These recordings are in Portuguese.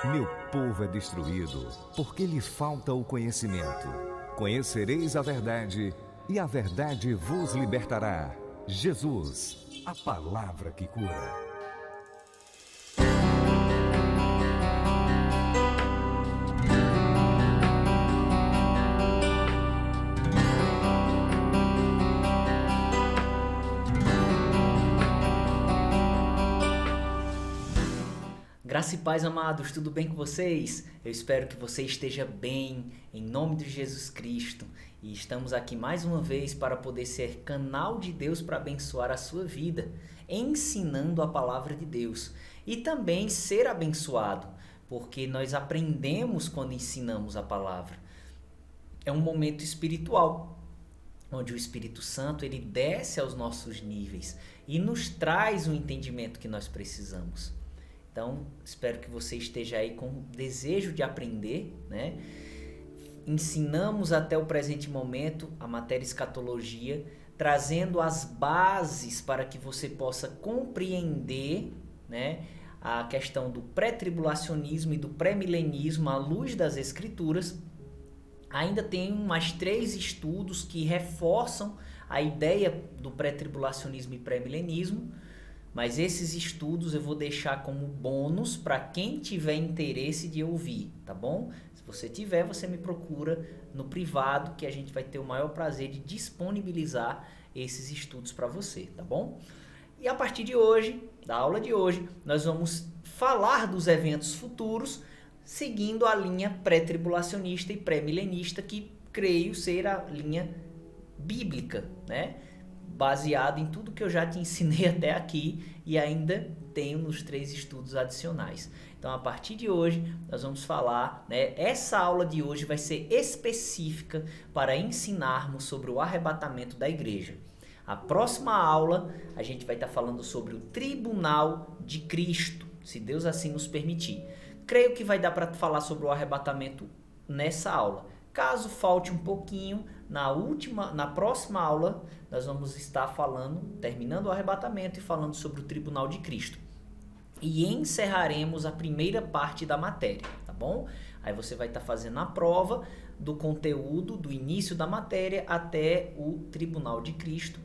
Meu povo é destruído porque lhe falta o conhecimento. Conhecereis a verdade e a verdade vos libertará. Jesus, a palavra que cura. Graça e paz, amados, tudo bem com vocês? Eu espero que você esteja bem, em nome de Jesus Cristo. E estamos aqui mais uma vez para poder ser canal de Deus para abençoar a sua vida, ensinando a palavra de Deus. E também ser abençoado, porque nós aprendemos quando ensinamos a palavra. É um momento espiritual, onde o Espírito Santo ele desce aos nossos níveis e nos traz o entendimento que nós precisamos. Então, espero que você esteja aí com desejo de aprender, né? Ensinamos até o presente momento a matéria escatologia, trazendo as bases para que você possa compreender, né, a questão do pré-tribulacionismo e do pré-milenismo à luz das Escrituras. Ainda tem mais 3 estudos que reforçam a ideia do pré-tribulacionismo e pré-milenismo. Mas esses estudos eu vou deixar como bônus para quem tiver interesse de ouvir, tá bom? Se você tiver, você me procura no privado, que a gente vai ter o maior prazer de disponibilizar esses estudos para você, tá bom? E a partir de hoje, da aula de hoje, nós vamos falar dos eventos futuros, seguindo a linha pré-tribulacionista e pré-milenista, que creio ser a linha bíblica, né? Baseado em tudo que eu já te ensinei até aqui e ainda tenho nos 3 estudos adicionais. Então, a partir de hoje, nós vamos falar, né? Essa aula de hoje vai ser específica para ensinarmos sobre o arrebatamento da igreja. A próxima aula, a gente vai estar falando sobre o tribunal de Cristo, se Deus assim nos permitir. Creio que vai dar para falar sobre o arrebatamento nessa aula. Caso falte um pouquinho, na próxima aula, nós vamos estar falando, terminando o arrebatamento e falando sobre o tribunal de Cristo. E encerraremos a primeira parte da matéria, tá bom? Aí você vai estar fazendo a prova do conteúdo, do início da matéria até o tribunal de Cristo.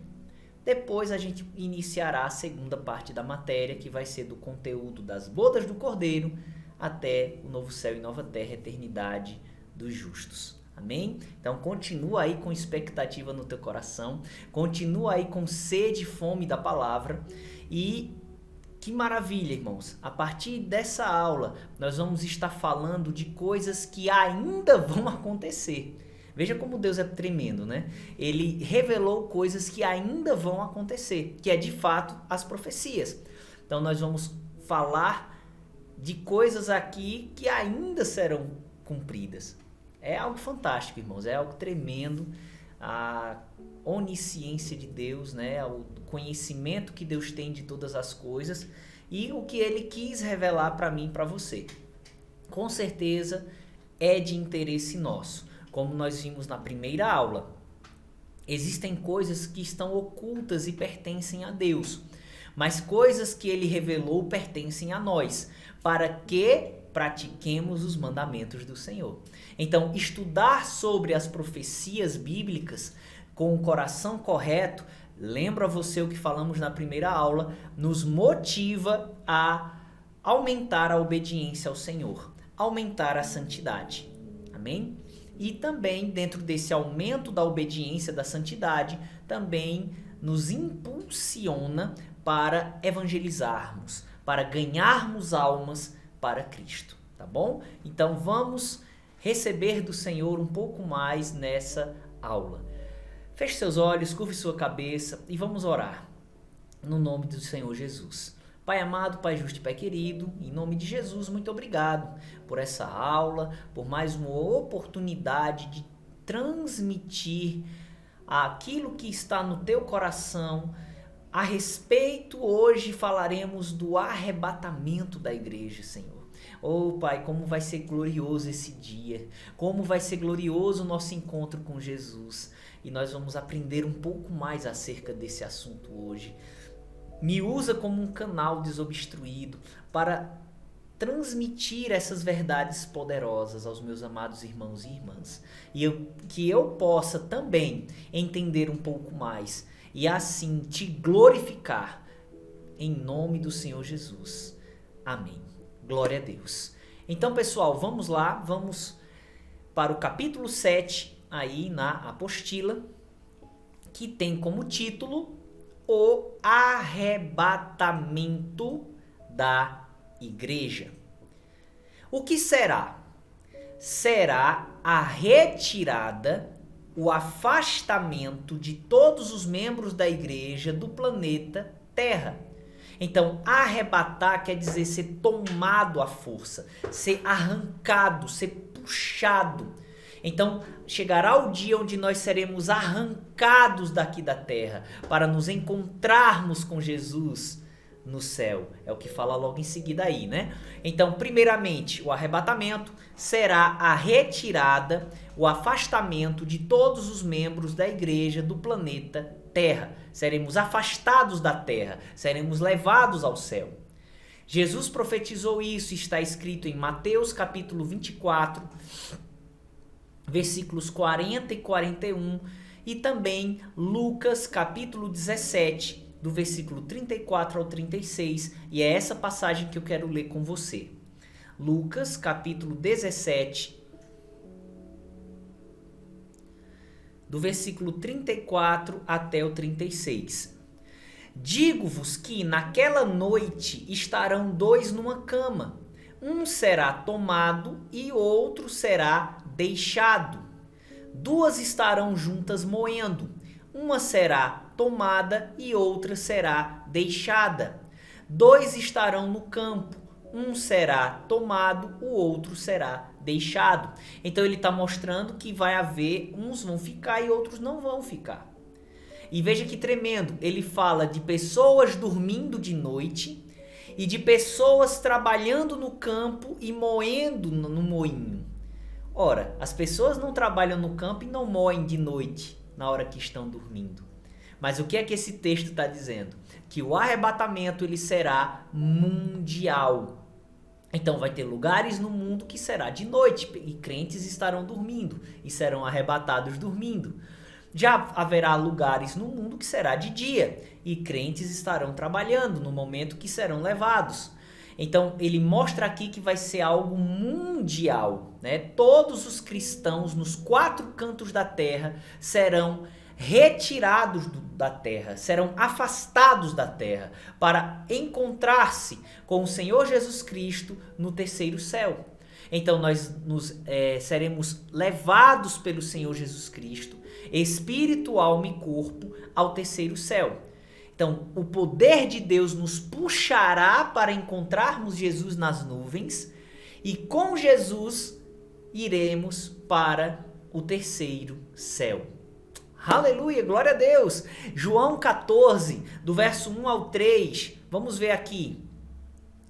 Depois a gente iniciará a segunda parte da matéria, que vai ser do conteúdo das bodas do Cordeiro até o novo céu e nova terra, eternidade dos justos. Amém? Então continua aí com expectativa no teu coração, continua aí com sede e fome da palavra e que maravilha, irmãos. A partir dessa aula nós vamos estar falando de coisas que ainda vão acontecer. Veja como Deus é tremendo, né? Ele revelou coisas que ainda vão acontecer, que é de fato as profecias. Então nós vamos falar de coisas aqui que ainda serão cumpridas. É algo fantástico, irmãos, é algo tremendo, a onisciência de Deus, né? O conhecimento que Deus tem de todas as coisas e o que Ele quis revelar para mim e para você. Com certeza é de interesse nosso, como nós vimos na primeira aula. Existem coisas que estão ocultas e pertencem a Deus, mas coisas que Ele revelou pertencem a nós, para que pratiquemos os mandamentos do Senhor. Então, estudar sobre as profecias bíblicas com o coração correto, lembra você o que falamos na primeira aula, nos motiva a aumentar a obediência ao Senhor, aumentar a santidade. Amém? E também, dentro desse aumento da obediência, da santidade, também nos impulsiona para evangelizarmos, para ganharmos almas para Cristo, tá bom? Então vamos receber do Senhor um pouco mais nessa aula. Feche seus olhos, curve sua cabeça e vamos orar no nome do Senhor Jesus. Pai amado, Pai justo e Pai querido, em nome de Jesus, muito obrigado por essa aula, por mais uma oportunidade de transmitir aquilo que está no teu coração. A respeito, hoje falaremos do arrebatamento da igreja, Senhor. Oh, Pai, como vai ser glorioso esse dia, como vai ser glorioso o nosso encontro com Jesus. E nós vamos aprender um pouco mais acerca desse assunto hoje. Me usa como um canal desobstruído para transmitir essas verdades poderosas aos meus amados irmãos e irmãs. Que eu possa também entender um pouco mais e assim te glorificar em nome do Senhor Jesus. Amém. Glória a Deus. Então, pessoal, vamos lá, vamos para o capítulo 7 aí na apostila, que tem como título o arrebatamento da igreja. O que será? Será a retirada, o afastamento de todos os membros da igreja do planeta Terra. Então, arrebatar quer dizer ser tomado à força, ser arrancado, ser puxado. Então, chegará o dia onde nós seremos arrancados daqui da terra para nos encontrarmos com Jesus no céu. É o que fala logo em seguida aí, né? Então, primeiramente, o arrebatamento será a retirada, o afastamento de todos os membros da igreja do planeta Terra. Seremos afastados da terra, seremos levados ao céu. Jesus profetizou isso, está escrito em Mateus capítulo 24, versículos 40 e 41, e também Lucas capítulo 17, do versículo 34 ao 36, e é essa passagem que eu quero ler com você. Lucas capítulo 17, do versículo 34 até o 36. Digo-vos que naquela noite estarão dois numa cama, um será tomado e outro será deixado. Duas estarão juntas moendo, uma será tomada e outra será deixada. Dois estarão no campo, um será tomado, o outro será deixado. Então ele está mostrando que vai haver, uns vão ficar e outros não vão ficar. E veja que tremendo, ele fala de pessoas dormindo de noite e de pessoas trabalhando no campo e moendo no moinho. Ora, as pessoas não trabalham no campo e não moem de noite, na hora que estão dormindo. Mas o que é que esse texto está dizendo? Que o arrebatamento ele será mundial. Então vai ter lugares no mundo que será de noite e crentes estarão dormindo e serão arrebatados dormindo. Já haverá lugares no mundo que será de dia e crentes estarão trabalhando no momento que serão levados. Então ele mostra aqui que vai ser algo mundial, né? Todos os cristãos nos quatro cantos da terra serão retirados da terra, serão afastados da terra para encontrar-se com o Senhor Jesus Cristo no terceiro céu. Então nós seremos levados pelo Senhor Jesus Cristo, espírito, alma e corpo, ao terceiro céu. Então o poder de Deus nos puxará para encontrarmos Jesus nas nuvens e com Jesus iremos para o terceiro céu. Aleluia, glória a Deus. João 14, do verso 1 ao 3, vamos ver aqui.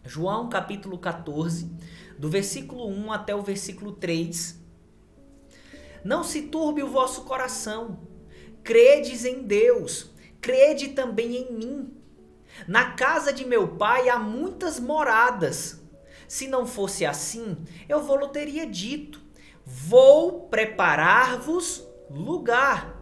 João capítulo 14, do versículo 1 até o versículo 3. Não se turbe o vosso coração, credes em Deus, crede também em mim. Na casa de meu pai há muitas moradas. Se não fosse assim, eu vou-lhe teria dito, vou preparar-vos lugar.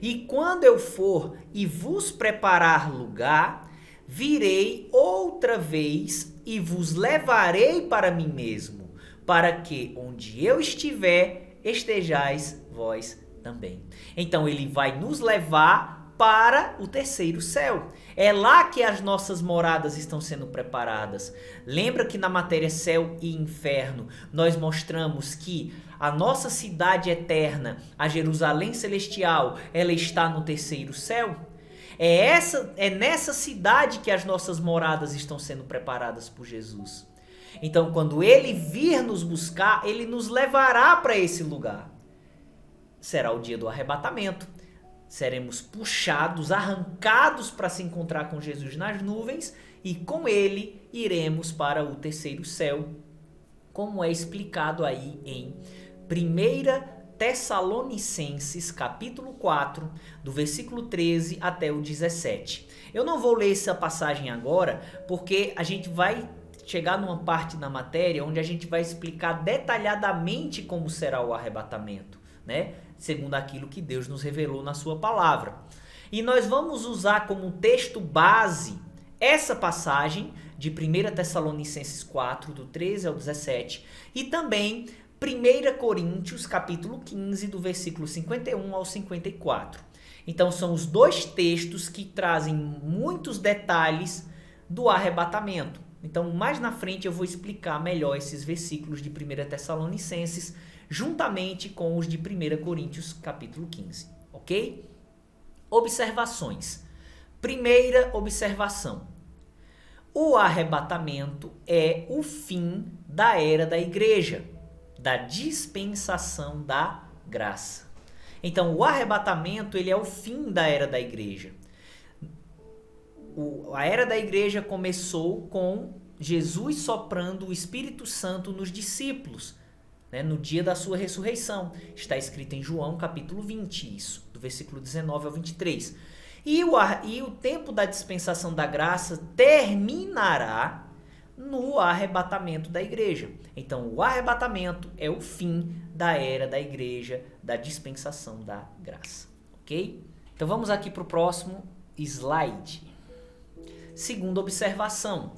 E quando eu for e vos preparar lugar, virei outra vez e vos levarei para mim mesmo, para que onde eu estiver, estejais vós também. Então ele vai nos levar para o terceiro céu. É lá que as nossas moradas estão sendo preparadas. Lembra que na matéria céu e inferno nós mostramos que a nossa cidade eterna, a Jerusalém celestial, ela está no terceiro céu? É nessa cidade que as nossas moradas estão sendo preparadas por Jesus. Então, quando ele vir nos buscar, ele nos levará para esse lugar. Será o dia do arrebatamento. Seremos puxados, arrancados para se encontrar com Jesus nas nuvens e com ele iremos para o terceiro céu, como é explicado aí em 1 Tessalonicenses, capítulo 4, do versículo 13 até o 17. Eu não vou ler essa passagem agora, porque a gente vai chegar numa parte na matéria onde a gente vai explicar detalhadamente como será o arrebatamento, né? Segundo aquilo que Deus nos revelou na sua palavra. E nós vamos usar como texto base essa passagem de 1 Tessalonicenses 4, do 13 ao 17, e também 1 Coríntios, capítulo 15, do versículo 51 ao 54. Então são os dois textos que trazem muitos detalhes do arrebatamento. Então mais na frente eu vou explicar melhor esses versículos de 1 Tessalonicenses, juntamente com os de 1 Coríntios, capítulo 15, ok? Observações. Primeira observação. O arrebatamento é o fim da era da igreja, da dispensação da graça. Então, o arrebatamento ele é o fim da era da igreja. A era da igreja começou com Jesus soprando o Espírito Santo nos discípulos, né, no dia da sua ressurreição. Está escrito em João capítulo 20, isso, do versículo 19 ao 23. E o tempo da dispensação da graça terminará no arrebatamento da igreja. Então, o arrebatamento é o fim da era da igreja, da dispensação da graça, ok? Então, vamos aqui para o próximo slide. Segunda observação.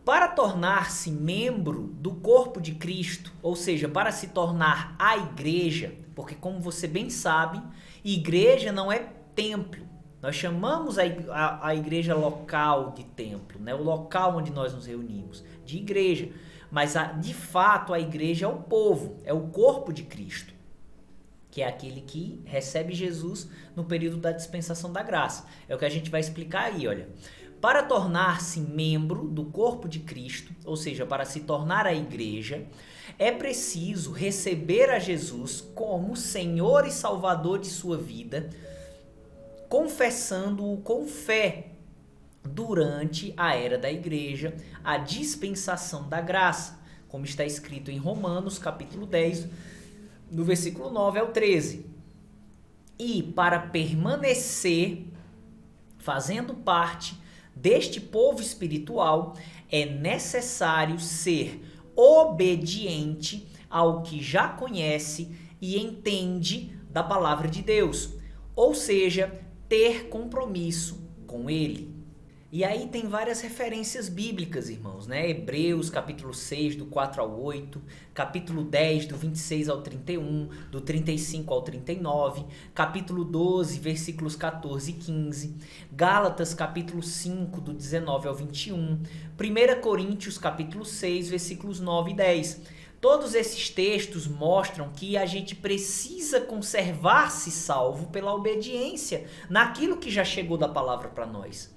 Para tornar-se membro do corpo de Cristo, ou seja, para se tornar a igreja, porque como você bem sabe, igreja não é templo. Nós chamamos a igreja local de templo, né? O local onde nós nos reunimos, de igreja. Mas de fato a igreja é o povo, é o corpo de Cristo, que é aquele que recebe Jesus no período da dispensação da graça. É o que a gente vai explicar aí, olha. Para tornar-se membro do corpo de Cristo, ou seja, para se tornar a igreja, é preciso receber a Jesus como Senhor e Salvador de sua vida, confessando-o com fé durante a era da igreja, a dispensação da graça, como está escrito em Romanos, capítulo 10, no versículo 9 ao 13. E para permanecer fazendo parte deste povo espiritual, é necessário ser obediente ao que já conhece e entende da palavra de Deus, ou seja, ter compromisso com ele. E aí tem várias referências bíblicas, irmãos, né? Hebreus, capítulo 6, do 4 ao 8, capítulo 10, do 26 ao 31, do 35 ao 39, capítulo 12, versículos 14 e 15, Gálatas, capítulo 5, do 19 ao 21, 1 Coríntios, capítulo 6, versículos 9 e 10. Todos esses textos mostram que a gente precisa conservar-se salvo pela obediência naquilo que já chegou da palavra para nós.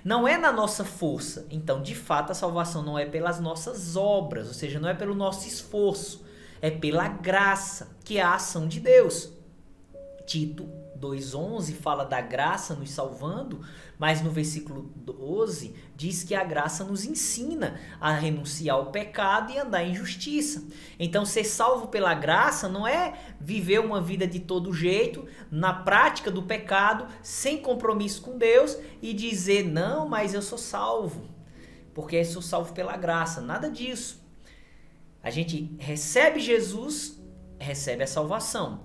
Não é na nossa força. Então, de fato, a salvação não é pelas nossas obras, ou seja, não é pelo nosso esforço, é pela graça, que é a ação de Deus. Tito 2,11 fala da graça nos salvando, mas no versículo 12 diz que a graça nos ensina a renunciar ao pecado e andar em justiça. Então, ser salvo pela graça não é viver uma vida de todo jeito, na prática do pecado, sem compromisso com Deus e dizer, não, mas eu sou salvo, porque eu sou salvo pela graça. Nada disso. A gente recebe Jesus, recebe a salvação.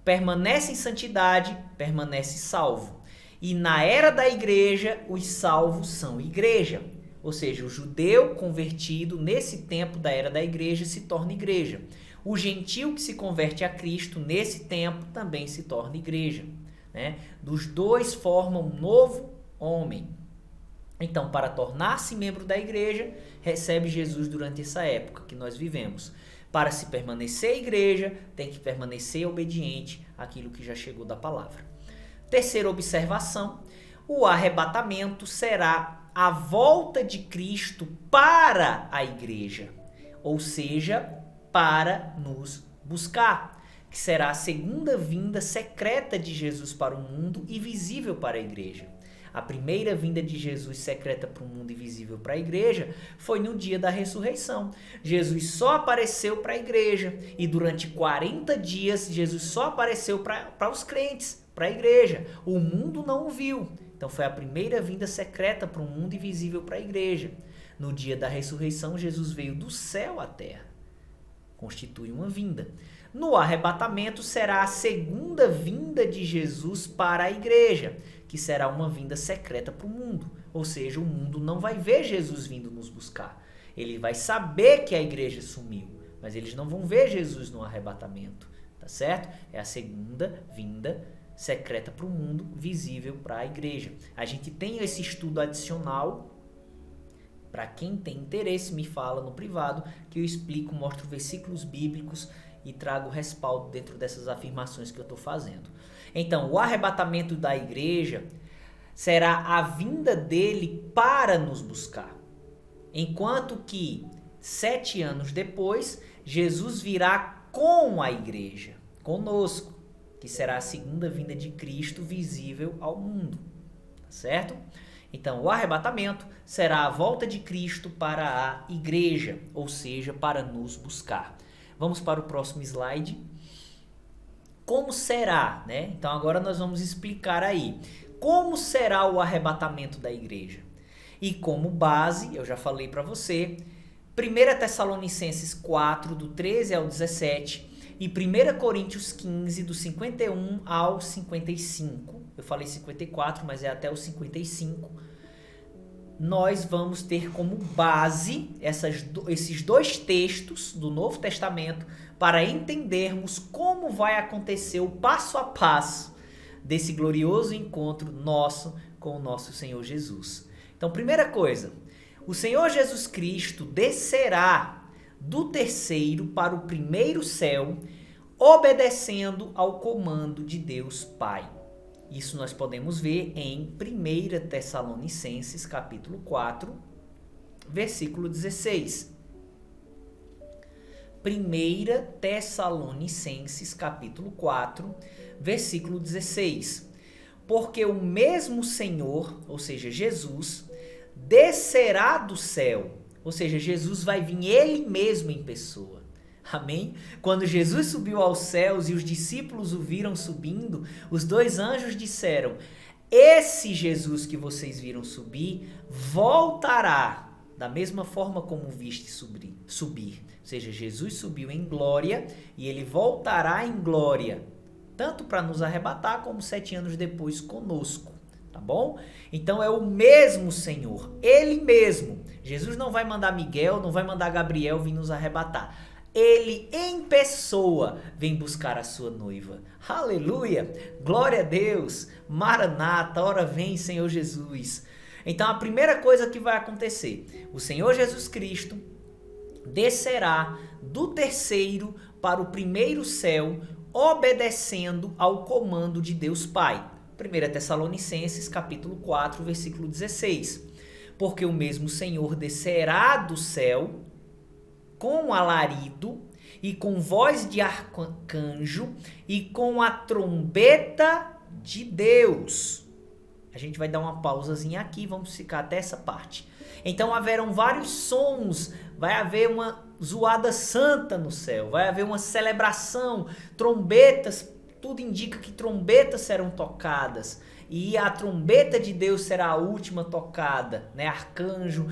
Permanece em santidade, permanece salvo. E na era da igreja, os salvos são igreja. Ou seja, o judeu convertido nesse tempo da era da igreja se torna igreja. O gentil que se converte a Cristo nesse tempo também se torna igreja, né? Dos dois formam um novo homem. Então, para tornar-se membro da igreja, recebe Jesus durante essa época que nós vivemos. Para se permanecer igreja, tem que permanecer obediente àquilo que já chegou da palavra. Terceira observação, o arrebatamento será a volta de Cristo para a igreja, ou seja, para nos buscar, que será a segunda vinda secreta de Jesus para o mundo e visível para a igreja. A primeira vinda de Jesus secreta para o mundo e visível para a igreja foi no dia da ressurreição. Jesus só apareceu para a igreja e durante 40 dias Jesus só apareceu para os crentes, para a igreja. O mundo não o viu. Então foi a primeira vinda secreta para o mundo e visível para a igreja. No dia da ressurreição, Jesus veio do céu à terra. Constitui uma vinda. No arrebatamento será a segunda vinda de Jesus para a igreja, que será uma vinda secreta para o mundo. Ou seja, o mundo não vai ver Jesus vindo nos buscar. Ele vai saber que a igreja sumiu, mas eles não vão ver Jesus no arrebatamento, tá certo? É a segunda vinda secreta para o mundo, visível para a igreja. A gente tem esse estudo adicional. Para quem tem interesse, me fala no privado, que eu explico, mostro versículos bíblicos e trago respaldo dentro dessas afirmações que eu estou fazendo. Então, o arrebatamento da igreja será a vinda dele para nos buscar. Enquanto que, 7 anos depois, Jesus virá com a igreja, conosco, que será a segunda vinda de Cristo visível ao mundo. Tá certo? Então, o arrebatamento será a volta de Cristo para a igreja, ou seja, para nos buscar. Vamos para o próximo slide. Como será, né? Então, agora nós vamos explicar aí. Como será o arrebatamento da igreja? E como base, eu já falei para você, 1 Tessalonicenses 4, do 13 ao 17, e 1 Coríntios 15, do 51 ao 55. Eu falei 54, mas é até o 55. Nós vamos ter como base esses dois textos do Novo Testamento para entendermos como vai acontecer o passo a passo desse glorioso encontro nosso com o nosso Senhor Jesus. Então, primeira coisa, o Senhor Jesus Cristo descerá do terceiro para o primeiro céu, obedecendo ao comando de Deus Pai. Isso nós podemos ver em 1 Tessalonicenses, capítulo 4, versículo 16. 1 Tessalonicenses, capítulo 4, versículo 16. Porque o mesmo Senhor, ou seja, Jesus, descerá do céu. Ou seja, Jesus vai vir ele mesmo em pessoa. Amém? Quando Jesus subiu aos céus e os discípulos o viram subindo, os 2 anjos disseram: esse Jesus que vocês viram subir, voltará da mesma forma como viste subir. Ou seja, Jesus subiu em glória e ele voltará em glória, tanto para nos arrebatar como 7 anos depois conosco. Tá bom? Então é o mesmo Senhor, ele mesmo. Jesus não vai mandar Miguel, não vai mandar Gabriel vir nos arrebatar. Ele em pessoa vem buscar a sua noiva. Aleluia! Glória a Deus! Maranata, ora vem, Senhor Jesus. Então a primeira coisa que vai acontecer, o Senhor Jesus Cristo descerá do terceiro para o primeiro céu, obedecendo ao comando de Deus Pai. 1 Tessalonicenses, capítulo 4, versículo 16. Porque o mesmo Senhor descerá do céu com alarido e com voz de arcanjo e com a trombeta de Deus. A gente vai dar uma pausazinha aqui, vamos ficar até essa parte. Então haverão vários sons, vai haver uma zoada santa no céu, vai haver uma celebração, trombetas, tudo indica que trombetas serão tocadas. E a trombeta de Deus será a última tocada, né? Arcanjo,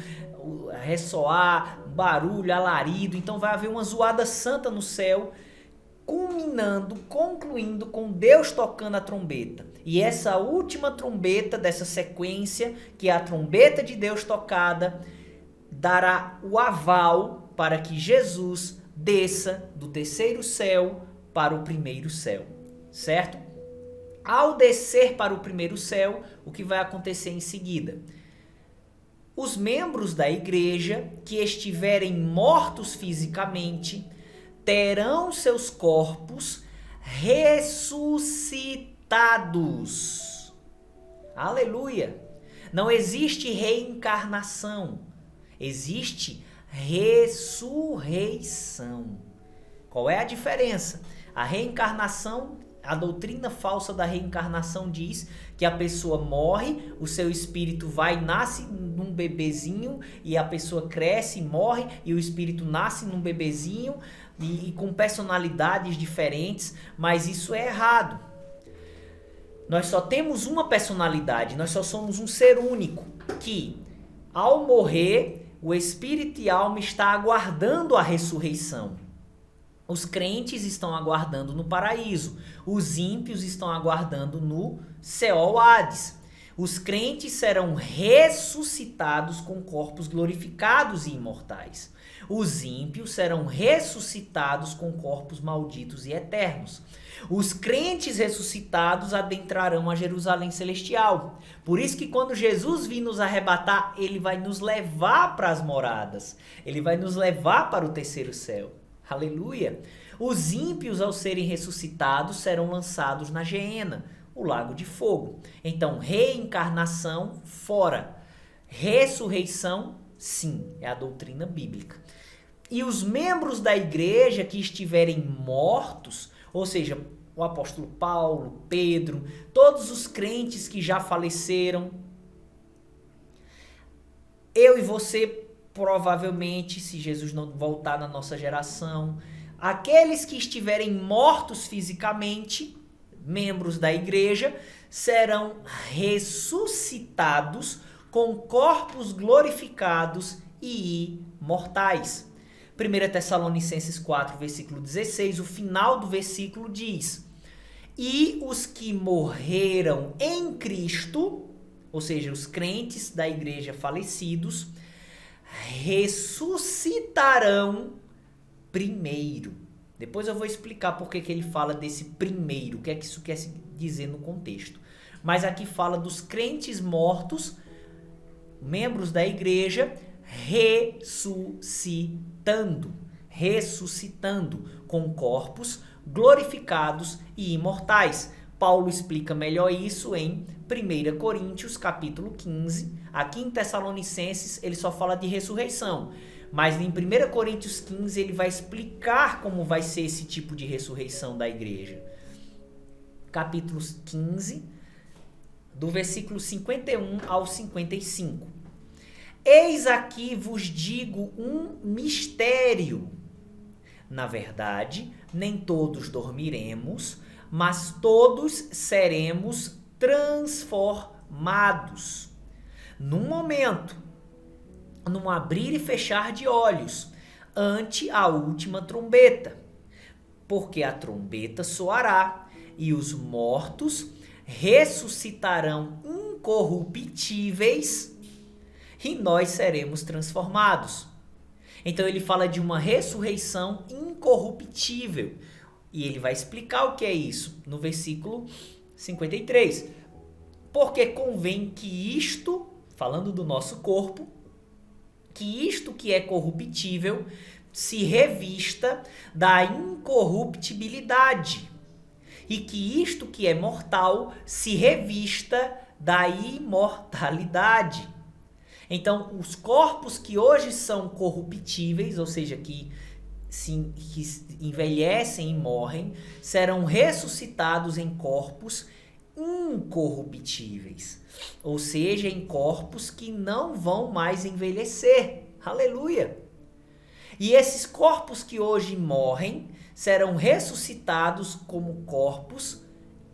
ressoar, barulho, alarido. Então vai haver uma zoada santa no céu, concluindo com Deus tocando a trombeta. E essa última trombeta dessa sequência, que é a trombeta de Deus tocada, dará o aval para que Jesus desça do terceiro céu para o primeiro céu, certo? Ao descer para o primeiro céu, o que vai acontecer em seguida? Os membros da igreja que estiverem mortos fisicamente terão seus corpos ressuscitados. Aleluia! Não existe reencarnação, existe ressurreição. Qual é a diferença? A reencarnação, a doutrina falsa da reencarnação diz que a pessoa morre, o seu espírito vai e nasce num bebezinho, e a pessoa cresce e morre, e o espírito nasce num bebezinho, e com personalidades diferentes, mas isso é errado. Nós só temos uma personalidade, nós só somos um ser único, que ao morrer o espírito e alma está aguardando a ressurreição. Os crentes estão aguardando no paraíso. Os ímpios estão aguardando no Seol Hades. Os crentes serão ressuscitados com corpos glorificados e imortais. Os ímpios serão ressuscitados com corpos malditos e eternos. Os crentes ressuscitados adentrarão a Jerusalém celestial. Por isso que quando Jesus vir nos arrebatar, ele vai nos levar para as moradas. Ele vai nos levar para o terceiro céu. Aleluia! Os ímpios, ao serem ressuscitados, serão lançados na Geena, o lago de fogo. Então, reencarnação, fora. Ressurreição, sim, é a doutrina bíblica. E os membros da igreja que estiverem mortos, ou seja, o apóstolo Paulo, Pedro, todos os crentes que já faleceram, eu e você, provavelmente, se Jesus não voltar na nossa geração, aqueles que estiverem mortos fisicamente, membros da igreja, serão ressuscitados com corpos glorificados e imortais. 1 Tessalonicenses 4, versículo 16, o final do versículo diz: e os que morreram em Cristo, ou seja, os crentes da igreja falecidos, ressuscitarão primeiro. Depois eu vou explicar por que ele fala desse primeiro, o que é que isso quer dizer no contexto. Mas aqui fala dos crentes mortos, membros da igreja, ressuscitando com corpos glorificados e imortais. Paulo explica melhor isso em 1 Coríntios, capítulo 15. Aqui em Tessalonicenses ele só fala de ressurreição, mas em 1 Coríntios 15 ele vai explicar como vai ser esse tipo de ressurreição da igreja. Capítulo 15, do versículo 51 ao 55. Eis aqui vos digo um mistério. Na verdade, nem todos dormiremos, mas todos seremos transformados. Num momento, num abrir e fechar de olhos, ante a última trombeta. Porque a trombeta soará, e os mortos ressuscitarão incorruptíveis, e nós seremos transformados. Então ele fala de uma ressurreição incorruptível. E ele vai explicar o que é isso no versículo 53. Porque convém que isto, falando do nosso corpo, que isto que é corruptível se revista da incorruptibilidade, e que isto que é mortal se revista da imortalidade. Então, os corpos que hoje são corruptíveis, ou seja, que envelhecem e morrem, serão ressuscitados em corpos incorruptíveis, ou seja, em corpos que não vão mais envelhecer. Aleluia! E esses corpos que hoje morrem serão ressuscitados como corpos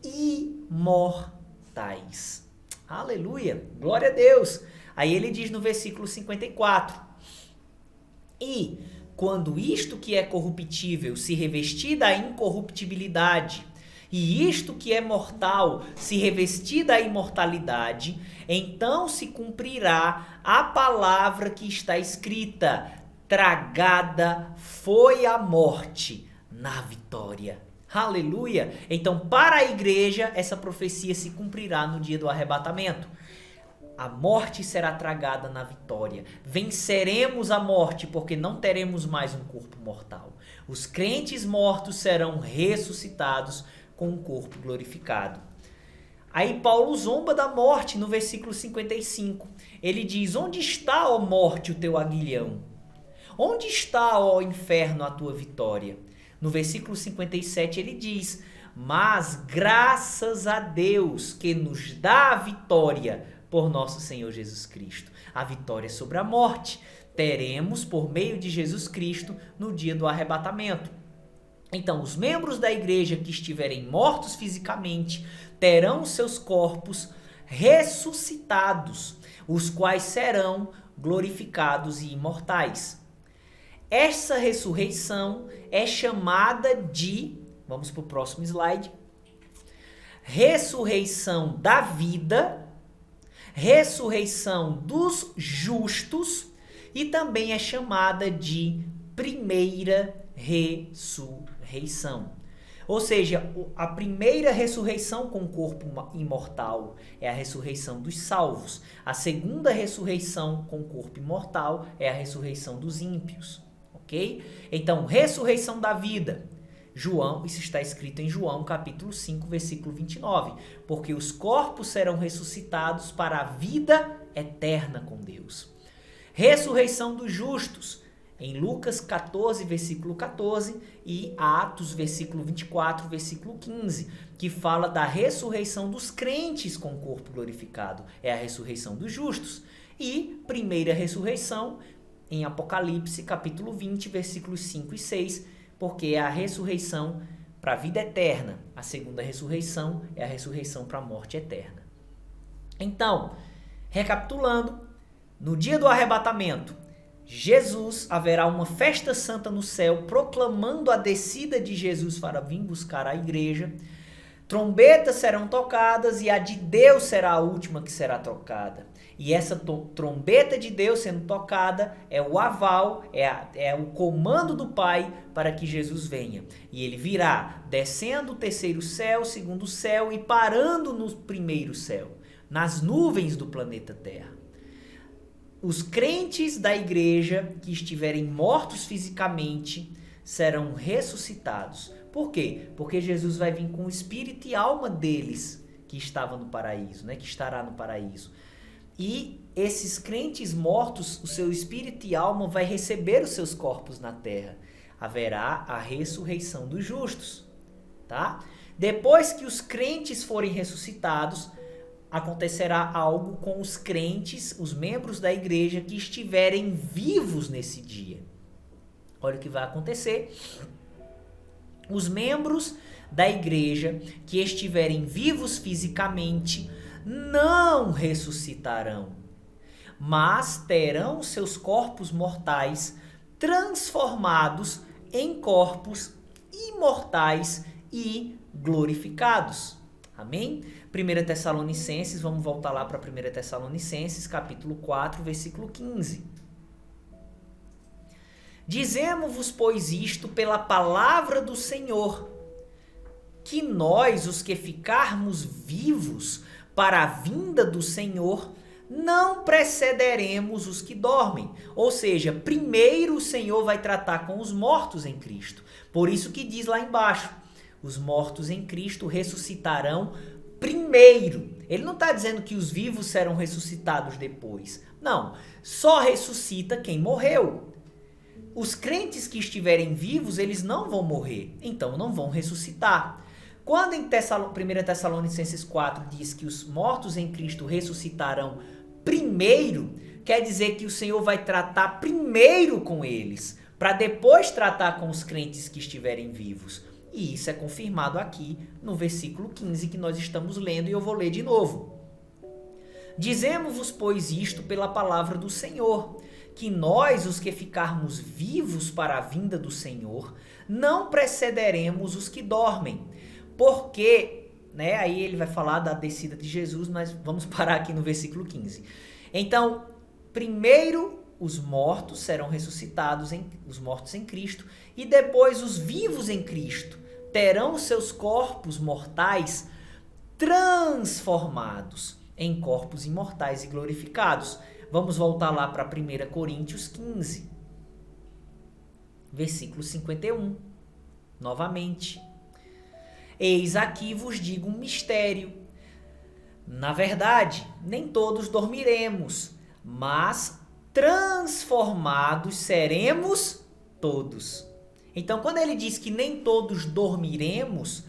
imortais. Aleluia! Glória a Deus! Aí ele diz no versículo 54: e quando isto que é corruptível se revestir da incorruptibilidade, e isto que é mortal se revestir da imortalidade, então se cumprirá a palavra que está escrita: tragada foi a morte na vitória. Aleluia! Então, para a igreja, essa profecia se cumprirá no dia do arrebatamento. A morte será tragada na vitória. Venceremos a morte porque não teremos mais um corpo mortal. Os crentes mortos serão ressuscitados com um corpo glorificado. Aí Paulo zomba da morte no versículo 55. Ele diz: onde está, ó morte, o teu aguilhão? Onde está, ó inferno, a tua vitória? No versículo 57 ele diz: mas graças a Deus que nos dá a vitória por nosso Senhor Jesus Cristo. A vitória sobre a morte teremos por meio de Jesus Cristo no dia do arrebatamento. Então, os membros da igreja que estiverem mortos fisicamente terão seus corpos ressuscitados, os quais serão glorificados e imortais. Essa ressurreição é chamada de, vamos para o próximo slide, ressurreição da vida, ressurreição dos justos e também é chamada de primeira ressurreição. Ou seja, a primeira ressurreição com o corpo imortal é a ressurreição dos salvos. A segunda ressurreição com o corpo imortal é a ressurreição dos ímpios. Ok? Então, ressurreição da vida. João, isso está escrito em João, capítulo 5, versículo 29. Porque os corpos serão ressuscitados para a vida eterna com Deus. Ressurreição dos justos. Em Lucas 14, versículo 14 e Atos, versículo 24, versículo 15, que fala da ressurreição dos crentes com o corpo glorificado. É a ressurreição dos justos. E primeira ressurreição em Apocalipse, capítulo 20, versículos 5 e 6, porque é a ressurreição para a vida eterna. A segunda ressurreição é a ressurreição para a morte eterna. Então, recapitulando, no dia do arrebatamento, Jesus, haverá uma festa santa no céu, proclamando a descida de Jesus para vir buscar a igreja. Trombetas serão tocadas e a de Deus será a última que será tocada. E essa trombeta de Deus sendo tocada é o aval, é o comando do Pai para que Jesus venha. E ele virá descendo o terceiro céu, o segundo céu e parando no primeiro céu, nas nuvens do planeta Terra. Os crentes da igreja que estiverem mortos fisicamente serão ressuscitados. Por quê? Porque Jesus vai vir com o espírito e alma deles que estava no paraíso, né? Que estará no paraíso. E esses crentes mortos, o seu espírito e alma vai receber os seus corpos na terra. Haverá a ressurreição dos justos, tá? Depois que os crentes forem ressuscitados, acontecerá algo com os crentes, os membros da igreja que estiverem vivos nesse dia. Olha o que vai acontecer. Os membros da igreja que estiverem vivos fisicamente não ressuscitarão, mas terão seus corpos mortais transformados em corpos imortais e glorificados. Amém? 1 Tessalonicenses, vamos voltar lá para 1 Tessalonicenses, capítulo 4, versículo 15. Dizemos-vos, pois, isto pela palavra do Senhor, que nós, os que ficarmos vivos para a vinda do Senhor, não precederemos os que dormem. Ou seja, primeiro o Senhor vai tratar com os mortos em Cristo. Por isso que diz lá embaixo, os mortos em Cristo ressuscitarão primeiro. Ele não está dizendo que os vivos serão ressuscitados depois. Não, só ressuscita quem morreu. Os crentes que estiverem vivos, eles não vão morrer, então não vão ressuscitar. Quando em 1 Tessalonicenses 4 diz que os mortos em Cristo ressuscitarão primeiro, quer dizer que o Senhor vai tratar primeiro com eles, para depois tratar com os crentes que estiverem vivos. E isso é confirmado aqui no versículo 15 que nós estamos lendo e eu vou ler de novo. Dizemos-vos, pois, isto pela palavra do Senhor, que nós, os que ficarmos vivos para a vinda do Senhor, não precederemos os que dormem. Porque, né, aí ele vai falar da descida de Jesus, mas vamos parar aqui no versículo 15. Então, primeiro os mortos serão ressuscitados, os mortos em Cristo, e depois os vivos em Cristo terão seus corpos mortais transformados em corpos imortais e glorificados. Vamos voltar lá para 1 Coríntios 15, versículo 51. Novamente. Eis aqui vos digo um mistério. Na verdade, nem todos dormiremos, mas transformados seremos todos. Então, quando ele diz que nem todos dormiremos,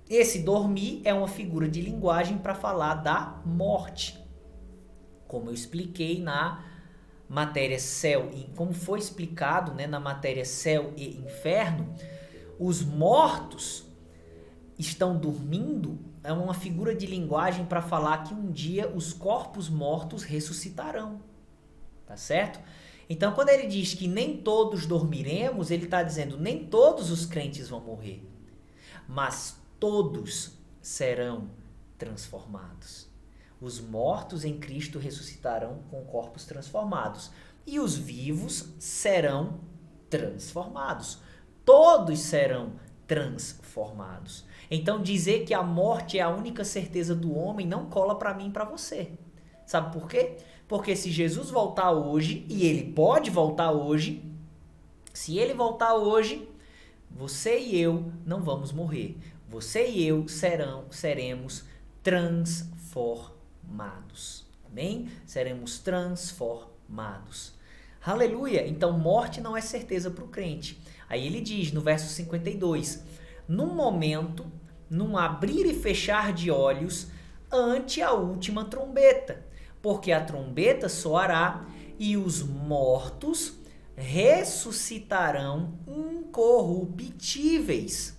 esse dormir é uma figura de linguagem para falar da morte. Como eu expliquei na matéria céu, e como foi explicado, né, na matéria céu e inferno, os mortos estão dormindo, é uma figura de linguagem para falar que um dia os corpos mortos ressuscitarão. tá certo? Então, quando ele diz que nem todos dormiremos, ele está dizendo nem todos os crentes vão morrer, mas todos serão transformados. Os mortos em Cristo ressuscitarão com corpos transformados e os vivos serão transformados. Todos serão transformados. Então, dizer que a morte é a única certeza do homem não cola para mim e para você. Sabe por quê? Porque se Jesus voltar hoje, e ele pode voltar hoje, se ele voltar hoje, você e eu não vamos morrer. Você e eu seremos transformados. Amém? Seremos transformados. Aleluia! Então, morte não é certeza para o crente. Aí ele diz no verso 52, num momento, num abrir e fechar de olhos, ante a última trombeta, porque a trombeta soará e os mortos ressuscitarão incorruptíveis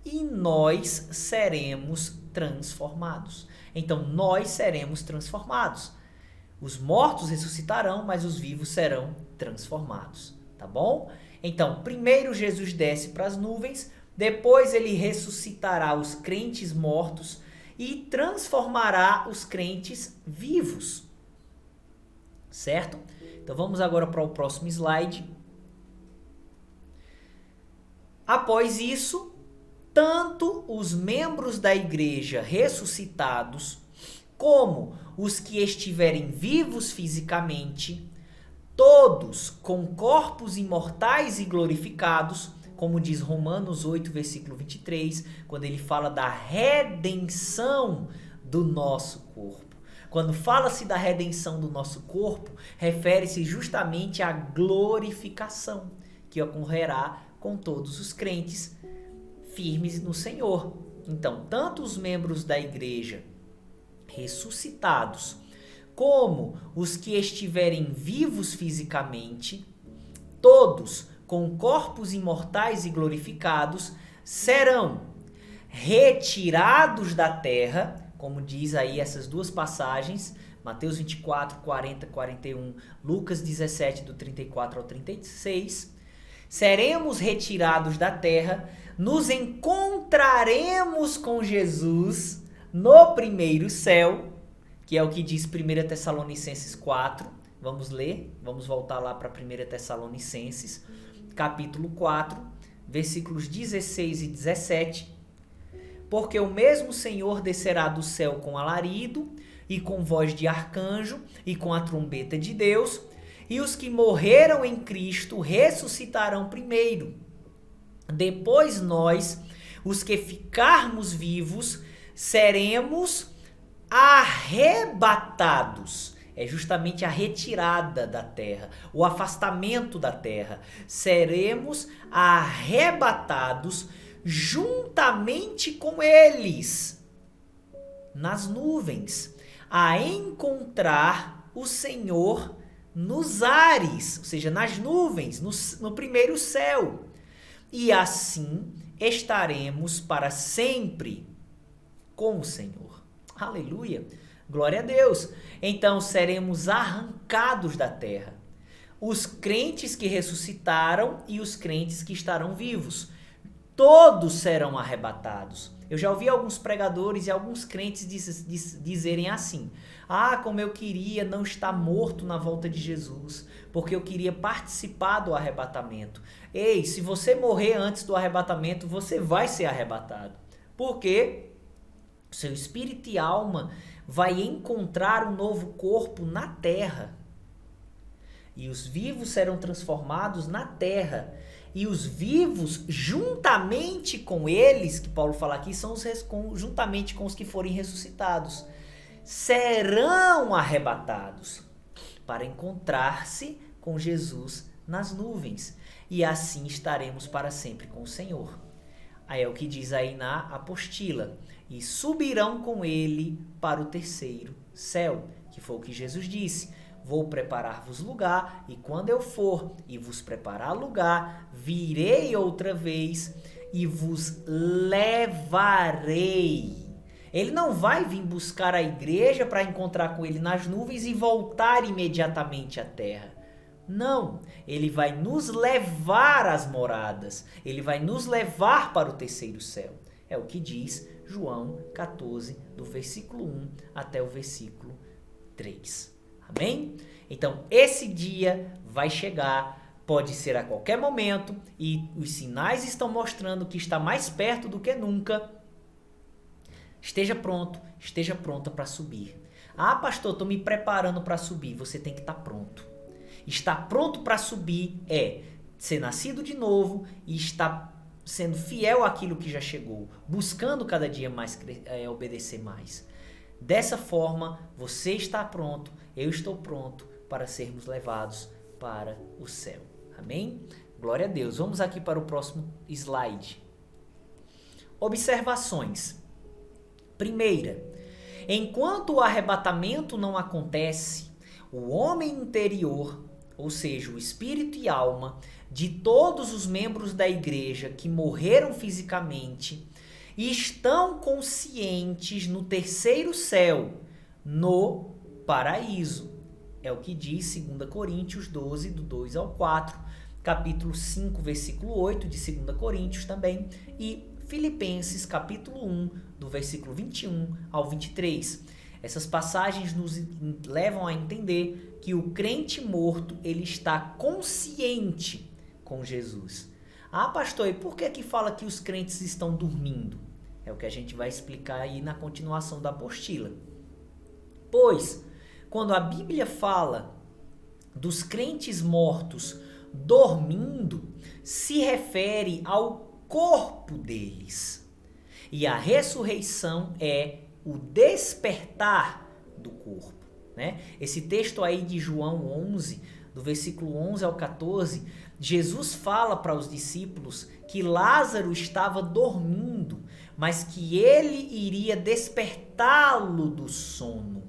e nós seremos transformados. Então, nós seremos transformados. Os mortos ressuscitarão, mas os vivos serão transformados, tá bom? Então, primeiro Jesus desce para as nuvens, depois ele ressuscitará os crentes mortos e transformará os crentes vivos, certo? Então, vamos agora para o próximo slide. Após isso, tanto os membros da igreja ressuscitados, como os que estiverem vivos fisicamente, todos com corpos imortais e glorificados, como diz Romanos 8, versículo 23, quando ele fala da redenção do nosso corpo. Quando fala-se da redenção do nosso corpo, refere-se justamente à glorificação que ocorrerá com todos os crentes firmes no Senhor. Então, tanto os membros da igreja ressuscitados, como os que estiverem vivos fisicamente, todos com corpos imortais e glorificados, serão retirados da terra, como diz aí essas duas passagens, Mateus 24, 40, 41, Lucas 17, do 34 ao 36, seremos retirados da terra, nos encontraremos com Jesus no primeiro céu, que é o que diz 1 Tessalonicenses 4. Vamos ler, vamos voltar lá para 1 Tessalonicenses, capítulo 4, versículos 16 e 17. Porque o mesmo Senhor descerá do céu com alarido, e com voz de arcanjo, e com a trombeta de Deus, e os que morreram em Cristo ressuscitarão primeiro. Depois nós, os que ficarmos vivos, seremos arrebatados. É justamente a retirada da terra, o afastamento da terra. Seremos arrebatados juntamente com eles nas nuvens, a encontrar o Senhor nos ares, ou seja, nas nuvens, no primeiro céu. E assim estaremos para sempre com o Senhor. Aleluia! Glória a Deus! Então seremos arrancados da terra. Os crentes que ressuscitaram e os crentes que estarão vivos. Todos serão arrebatados. Eu já ouvi alguns pregadores e alguns crentes dizerem assim: ah, como eu queria não estar morto na volta de Jesus, porque eu queria participar do arrebatamento. Ei, se você morrer antes do arrebatamento, você vai ser arrebatado. Porque seu espírito e alma vai encontrar um novo corpo na terra. E os vivos serão transformados na terra. E os vivos, juntamente com eles, que Paulo fala aqui, são juntamente com os que forem ressuscitados, serão arrebatados para encontrar-se com Jesus nas nuvens. E assim estaremos para sempre com o Senhor. Aí é o que diz aí na apostila. E subirão com ele para o terceiro céu, que foi o que Jesus disse. Vou preparar-vos lugar, e quando eu for e vos preparar lugar, virei outra vez e vos levarei. Ele não vai vir buscar a igreja para encontrar com ele nas nuvens e voltar imediatamente à terra. Não, ele vai nos levar às moradas, ele vai nos levar para o terceiro céu. É o que diz João 14, do versículo 1 até o versículo 3. Amém? Então, esse dia vai chegar, pode ser a qualquer momento, e os sinais estão mostrando que está mais perto do que nunca. Esteja pronto, esteja pronta para subir. Ah, pastor, estou me preparando para subir. Você tem que estar pronto. Estar pronto para subir é ser nascido de novo e estar sendo fiel àquilo que já chegou, buscando cada dia mais obedecer mais. Dessa forma, você está pronto, eu estou pronto para sermos levados para o céu. Amém? Glória a Deus. Vamos aqui para o próximo slide. Observações. Primeira, enquanto o arrebatamento não acontece, o homem interior, ou seja, o espírito e alma de todos os membros da igreja que morreram fisicamente, estão conscientes no terceiro céu, no paraíso. É o que diz 2 Coríntios 12, do 2 ao 4, capítulo 5, versículo 8 de 2 Coríntios também, e Filipenses, capítulo 1, do versículo 21 ao 23. Essas passagens nos levam a entender que o crente morto, ele está consciente com Jesus. Ah, pastor, e por que fala que os crentes estão dormindo? É o que a gente vai explicar aí na continuação da apostila. Pois, quando a Bíblia fala dos crentes mortos dormindo, se refere ao corpo deles. E a ressurreição é o despertar do corpo, né? Esse texto aí de João 11, do versículo 11 ao 14, Jesus fala para os discípulos que Lázaro estava dormindo, mas que ele iria despertá-lo do sono.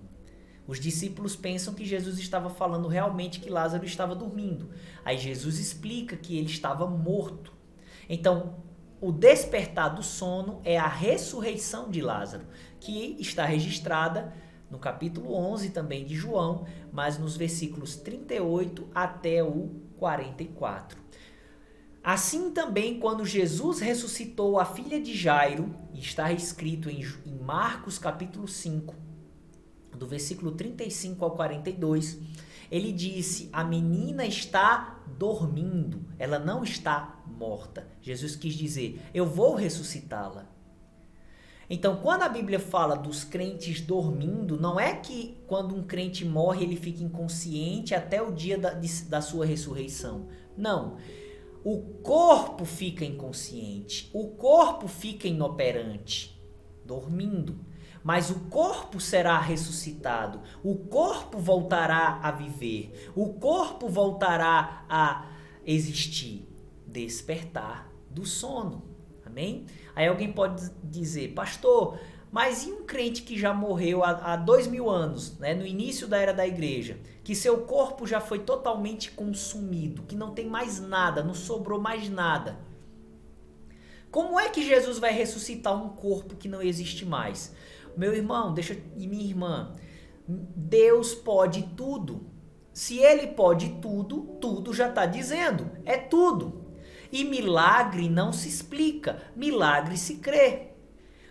Os discípulos pensam que Jesus estava falando realmente que Lázaro estava dormindo. Aí Jesus explica que ele estava morto. Então, o despertar do sono é a ressurreição de Lázaro, que está registrada no capítulo 11 também de João, mas nos versículos 38 até o 44. Assim também, quando Jesus ressuscitou a filha de Jairo, e está escrito em Marcos capítulo 5, do versículo 35 ao 42, ele disse: a menina está dormindo, ela não está morta. Jesus quis dizer: eu vou ressuscitá-la. Então, quando a Bíblia fala dos crentes dormindo, não é que quando um crente morre ele fica inconsciente até o dia da sua ressurreição. Não. O corpo fica inconsciente, o corpo fica inoperante, dormindo. Mas o corpo será ressuscitado, o corpo voltará a viver, o corpo voltará a existir. Despertar do sono. Amém? Aí alguém pode dizer: pastor, mas e um crente que já morreu há 2000 anos, né, no início da era da igreja, que seu corpo já foi totalmente consumido, que não tem mais nada, não sobrou mais nada? Como é que Jesus vai ressuscitar um corpo que não existe mais? Meu irmão, e minha irmã, Deus pode tudo. Se ele pode tudo, tudo já está dizendo, é tudo. E milagre não se explica, milagre se crê.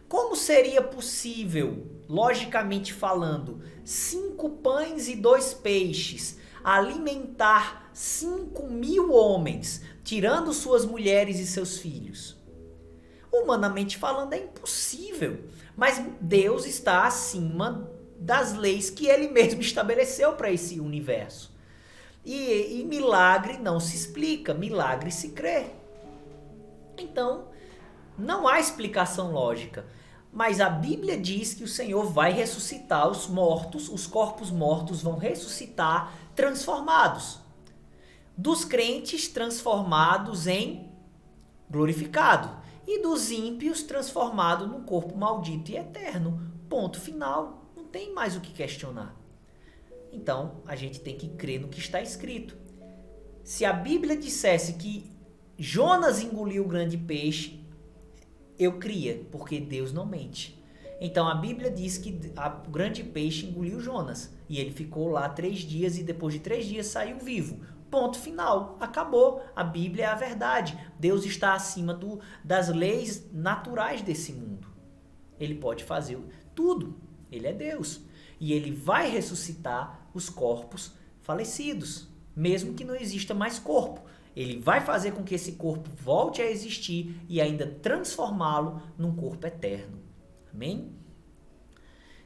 Como seria possível, logicamente falando, 5 pães e 2 peixes alimentar 5.000 homens, tirando suas mulheres e seus filhos? Humanamente falando, é impossível. Mas Deus está acima das leis que ele mesmo estabeleceu para esse universo. E milagre não se explica, milagre se crê. Então, não há explicação lógica. Mas a Bíblia diz que o Senhor vai ressuscitar os mortos, os corpos mortos vão ressuscitar transformados. Dos crentes transformados em glorificado. E dos ímpios transformados num corpo maldito e eterno. Ponto final. Não tem mais o que questionar. Então, a gente tem que crer no que está escrito. Se a Bíblia dissesse que Jonas engoliu o grande peixe, eu cria, porque Deus não mente. Então a Bíblia diz que o grande peixe engoliu Jonas. E ele ficou lá 3 dias e depois de 3 dias saiu vivo. Ponto final. Acabou. A Bíblia é a verdade. Deus está acima das leis naturais desse mundo. Ele pode fazer tudo. Ele é Deus. E ele vai ressuscitar os corpos falecidos. Mesmo que não exista mais corpo. Ele vai fazer com que esse corpo volte a existir e ainda transformá-lo num corpo eterno. Amém?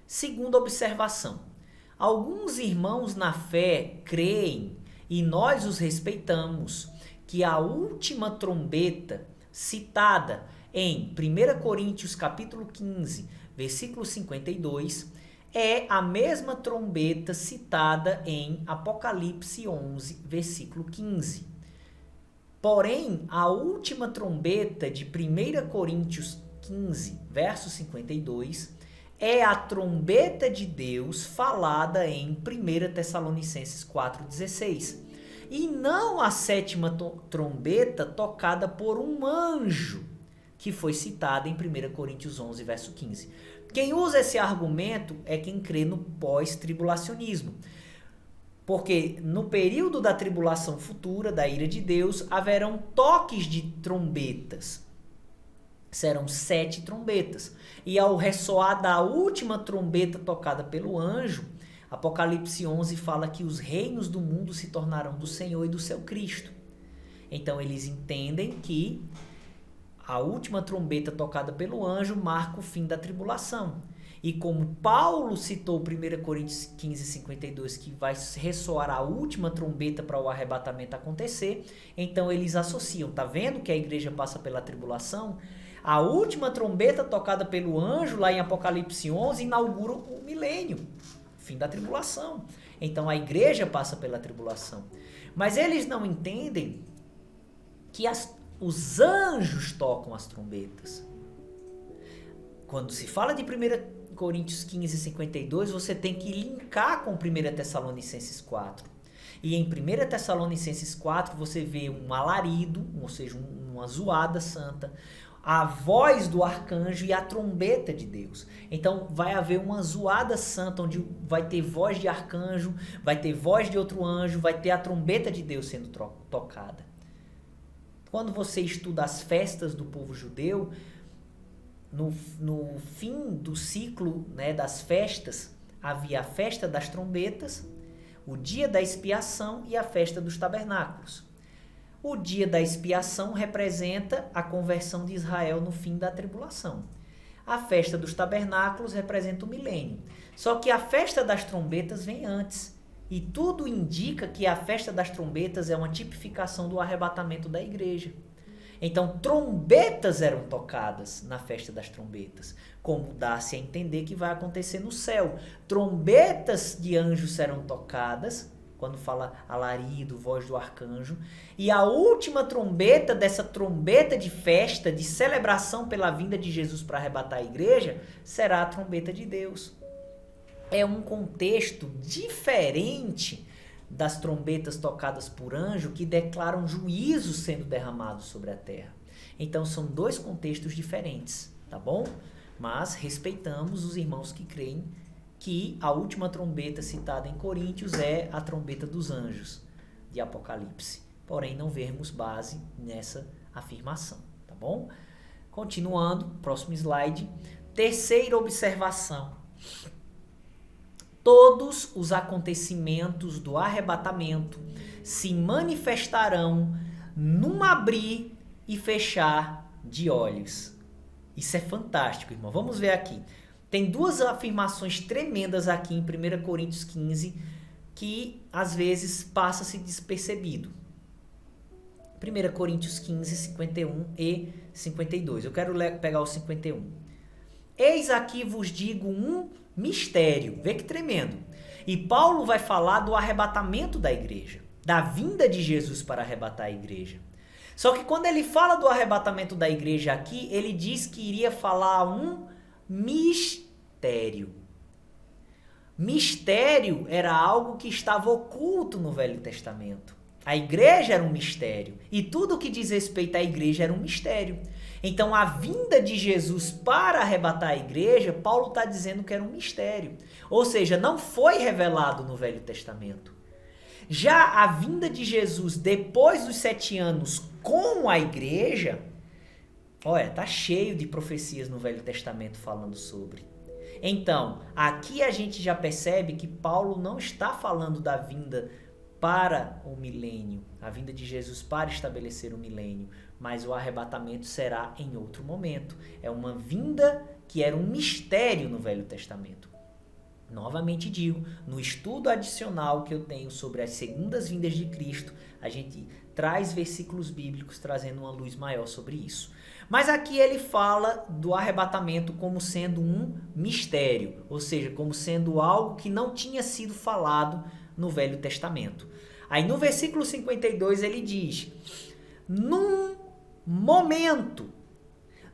Segunda observação. Alguns irmãos na fé creem, e nós os respeitamos, que a última trombeta citada em 1 Coríntios capítulo 15, versículo 52, é a mesma trombeta citada em Apocalipse 11, versículo 15. Porém, a última trombeta de 1 Coríntios 15, verso 52, é a trombeta de Deus falada em 1 Tessalonicenses 4,16. E não a 7ª trombeta tocada por um anjo, que foi citada em 1 Coríntios 11, verso 15. Quem usa esse argumento é quem crê no pós-tribulacionismo. Porque no período da tribulação futura, da ira de Deus, haverão toques de trombetas. Serão 7 trombetas. E ao ressoar da última trombeta tocada pelo anjo, Apocalipse 11 fala que os reinos do mundo se tornarão do Senhor e do seu Cristo. Então eles entendem que a última trombeta tocada pelo anjo marca o fim da tribulação. E como Paulo citou 1 Coríntios 15, 52, que vai ressoar a última trombeta para o arrebatamento acontecer, então eles associam. Tá vendo que a igreja passa pela tribulação? A última trombeta tocada pelo anjo, lá em Apocalipse 11, inaugura o milênio, fim da tribulação. Então a igreja passa pela tribulação. Mas eles não entendem que os anjos tocam as trombetas. Quando se fala de 1 Coríntios 15, 52, você tem que linkar com 1 Tessalonicenses 4. E em 1 Tessalonicenses 4 você vê um alarido, ou seja, uma zoada santa, a voz do arcanjo e a trombeta de Deus. Então vai haver uma zoada santa, onde vai ter voz de arcanjo, vai ter voz de outro anjo, vai ter a trombeta de Deus sendo tocada. Quando você estuda as festas do povo judeu, no fim do ciclo, né, das festas, havia a festa das trombetas, o dia da expiação e a festa dos tabernáculos. O dia da expiação representa a conversão de Israel no fim da tribulação. A festa dos tabernáculos representa o milênio. Só que a festa das trombetas vem antes. E tudo indica que a festa das trombetas é uma tipificação do arrebatamento da igreja. Então, trombetas eram tocadas na festa das trombetas, como dá-se a entender que vai acontecer no céu. Trombetas de anjos serão tocadas, quando fala alarido, voz do arcanjo. E a última trombeta dessa trombeta de festa, de celebração pela vinda de Jesus para arrebatar a igreja, será a trombeta de Deus. É um contexto diferente das trombetas tocadas por anjo que declaram juízo sendo derramado sobre a terra. Então são 2 contextos diferentes, tá bom? Mas respeitamos os irmãos que creem que a última trombeta citada em Coríntios é a trombeta dos anjos de Apocalipse. Porém, não vemos base nessa afirmação, tá bom? Continuando, próximo slide. Terceira observação. Todos os acontecimentos do arrebatamento se manifestarão num abrir e fechar de olhos. Isso é fantástico, irmão. Vamos ver aqui. Tem 2 afirmações tremendas aqui em 1 Coríntios 15 que às vezes passa-se despercebido. 1 Coríntios 15, 51 e 52. Eu quero pegar o 51. Eis aqui vos digo um mistério. Vê que tremendo. E Paulo vai falar do arrebatamento da igreja, da vinda de Jesus para arrebatar a igreja. Só que quando ele fala do arrebatamento da igreja aqui, ele diz que iria falar um mistério. Mistério era algo que estava oculto no Velho Testamento. A igreja era um mistério. E tudo que diz respeito à igreja era um mistério. Então, a vinda de Jesus para arrebatar a igreja, Paulo está dizendo que era um mistério. Ou seja, não foi revelado no Velho Testamento. Já a vinda de Jesus depois dos 7 anos com a igreja, olha, tá cheio de profecias no Velho Testamento falando sobre. Então, aqui a gente já percebe que Paulo não está falando da vinda para o milênio, a vinda de Jesus para estabelecer o milênio, mas o arrebatamento será em outro momento. É uma vinda que era um mistério no Velho Testamento. Novamente digo, no estudo adicional que eu tenho sobre as segundas vindas de Cristo, a gente traz versículos bíblicos trazendo uma luz maior sobre isso. Mas aqui ele fala do arrebatamento como sendo um mistério, ou seja, como sendo algo que não tinha sido falado no Velho Testamento. Aí no versículo 52 ele diz: num momento,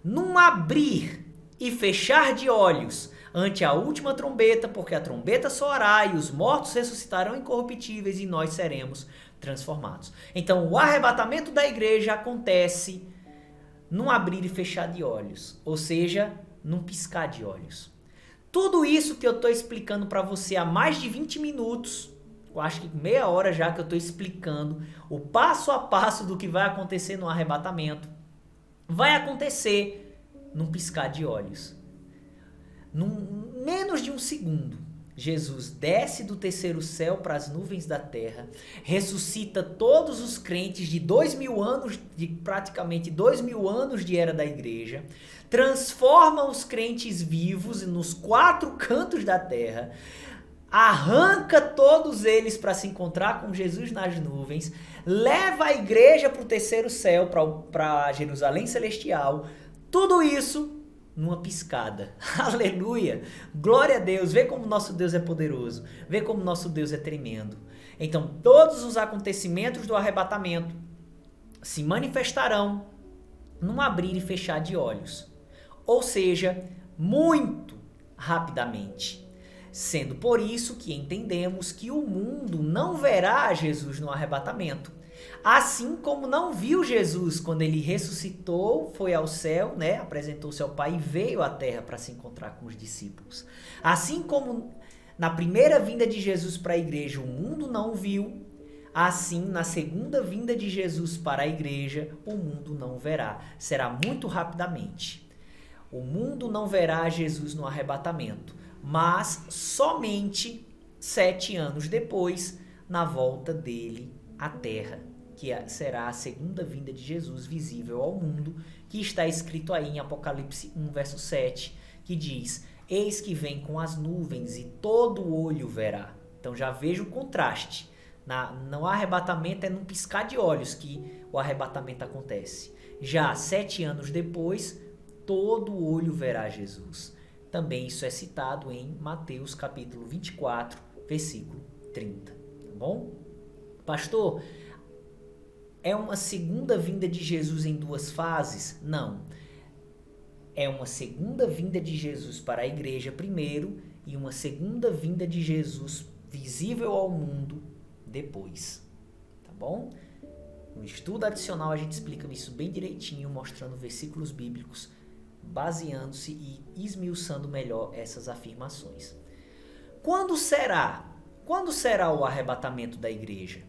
num abrir e fechar de olhos, ante a última trombeta, porque a trombeta soará e os mortos ressuscitarão incorruptíveis e nós seremos transformados. Então, o arrebatamento da igreja acontece num abrir e fechar de olhos, ou seja, num piscar de olhos. Tudo isso que eu estou explicando para você há mais de 20 minutos, eu acho que meia hora já que eu estou explicando o passo a passo do que vai acontecer no arrebatamento, vai acontecer num piscar de olhos. Num menos de um segundo, Jesus desce do terceiro céu para as nuvens da terra, ressuscita todos os crentes de 2000 anos, de praticamente 2000 anos de era da igreja, transforma os crentes vivos nos 4 cantos da terra, arranca todos eles para se encontrar com Jesus nas nuvens, leva a igreja para o terceiro céu, para Jerusalém Celestial, tudo isso numa piscada. Aleluia! Glória a Deus! Vê como nosso Deus é poderoso. Vê como nosso Deus é tremendo. Então, todos os acontecimentos do arrebatamento se manifestarão num abrir e fechar de olhos. Ou seja, muito rapidamente. Sendo por isso que entendemos que o mundo não verá Jesus no arrebatamento. Assim como não viu Jesus quando ele ressuscitou, foi ao céu, né? Apresentou-se ao Pai e veio à terra para se encontrar com os discípulos. Assim como na primeira vinda de Jesus para a igreja o mundo não viu, assim na segunda vinda de Jesus para a igreja o mundo não verá. Será muito rapidamente. O mundo não verá Jesus no arrebatamento, mas somente 7 anos depois, na volta dele à terra, que será a segunda vinda de Jesus visível ao mundo, que está escrito aí em Apocalipse 1, verso 7, que diz: eis que vem com as nuvens e todo olho verá. Então já veja o contraste. No arrebatamento é num piscar de olhos que o arrebatamento acontece. Já 7 anos depois, todo olho verá Jesus. Também isso é citado em Mateus capítulo 24, versículo 30. Tá bom? Pastor, é uma segunda vinda de Jesus em 2 fases? Não. É uma segunda vinda de Jesus para a igreja primeiro e uma segunda vinda de Jesus visível ao mundo depois. Tá bom? No estudo adicional a gente explica isso bem direitinho, mostrando versículos bíblicos, baseando-se e esmiuçando melhor essas afirmações. Quando será o arrebatamento da igreja?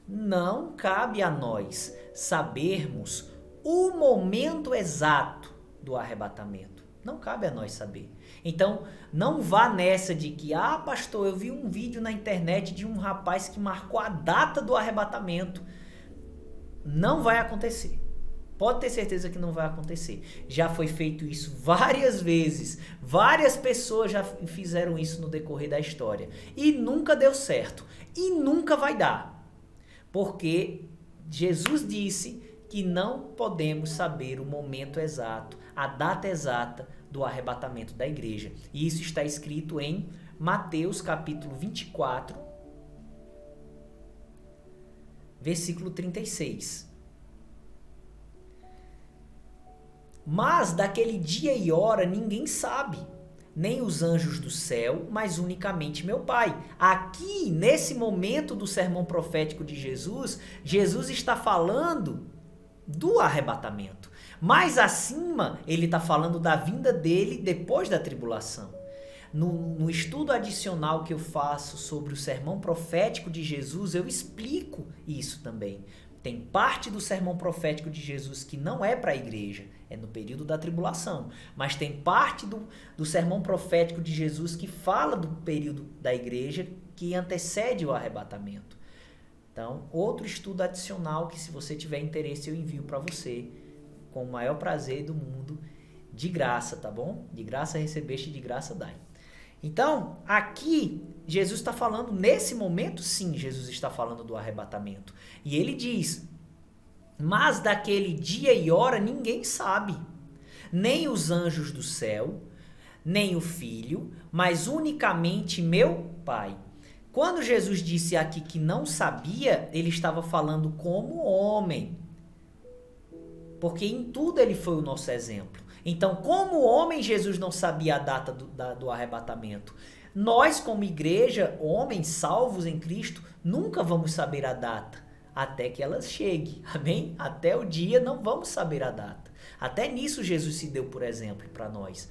Não cabe a nós sabermos o momento exato do arrebatamento. Não cabe a nós saber. Então, não vá nessa de que, pastor, eu vi um vídeo na internet de um rapaz que marcou a data do arrebatamento. Não vai acontecer. Pode ter certeza que não vai acontecer. Já foi feito isso várias vezes. Várias pessoas já fizeram isso no decorrer da história. E nunca deu certo. E nunca vai dar. Porque Jesus disse que não podemos saber o momento exato, a data exata do arrebatamento da igreja. E isso está escrito em Mateus capítulo 24, versículo 36. Mas daquele dia e hora ninguém sabe, nem os anjos do céu, mas unicamente meu Pai. Aqui, nesse momento do sermão profético de Jesus, Jesus está falando do arrebatamento. Mais acima, ele está falando da vinda dele depois da tribulação. No estudo adicional que eu faço sobre o sermão profético de Jesus, eu explico isso também. Tem parte do sermão profético de Jesus que não é para a igreja, é no período da tribulação. Mas tem parte do sermão profético de Jesus que fala do período da igreja que antecede o arrebatamento. Então, outro estudo adicional que, se você tiver interesse, eu envio para você com o maior prazer do mundo, de graça, tá bom? De graça recebeste, de graça dai. Então, aqui, Jesus está falando, nesse momento, sim, Jesus está falando do arrebatamento. E ele diz, mas daquele dia e hora ninguém sabe, nem os anjos do céu, nem o Filho, mas unicamente meu Pai. Quando Jesus disse aqui que não sabia, ele estava falando como homem, porque em tudo ele foi o nosso exemplo. Então, como homem, Jesus não sabia a data do arrebatamento. Nós, como igreja, homens salvos em Cristo, nunca vamos saber a data, até que ela chegue. Amém? Até o dia não vamos saber a data. Até nisso Jesus se deu, por exemplo, para nós.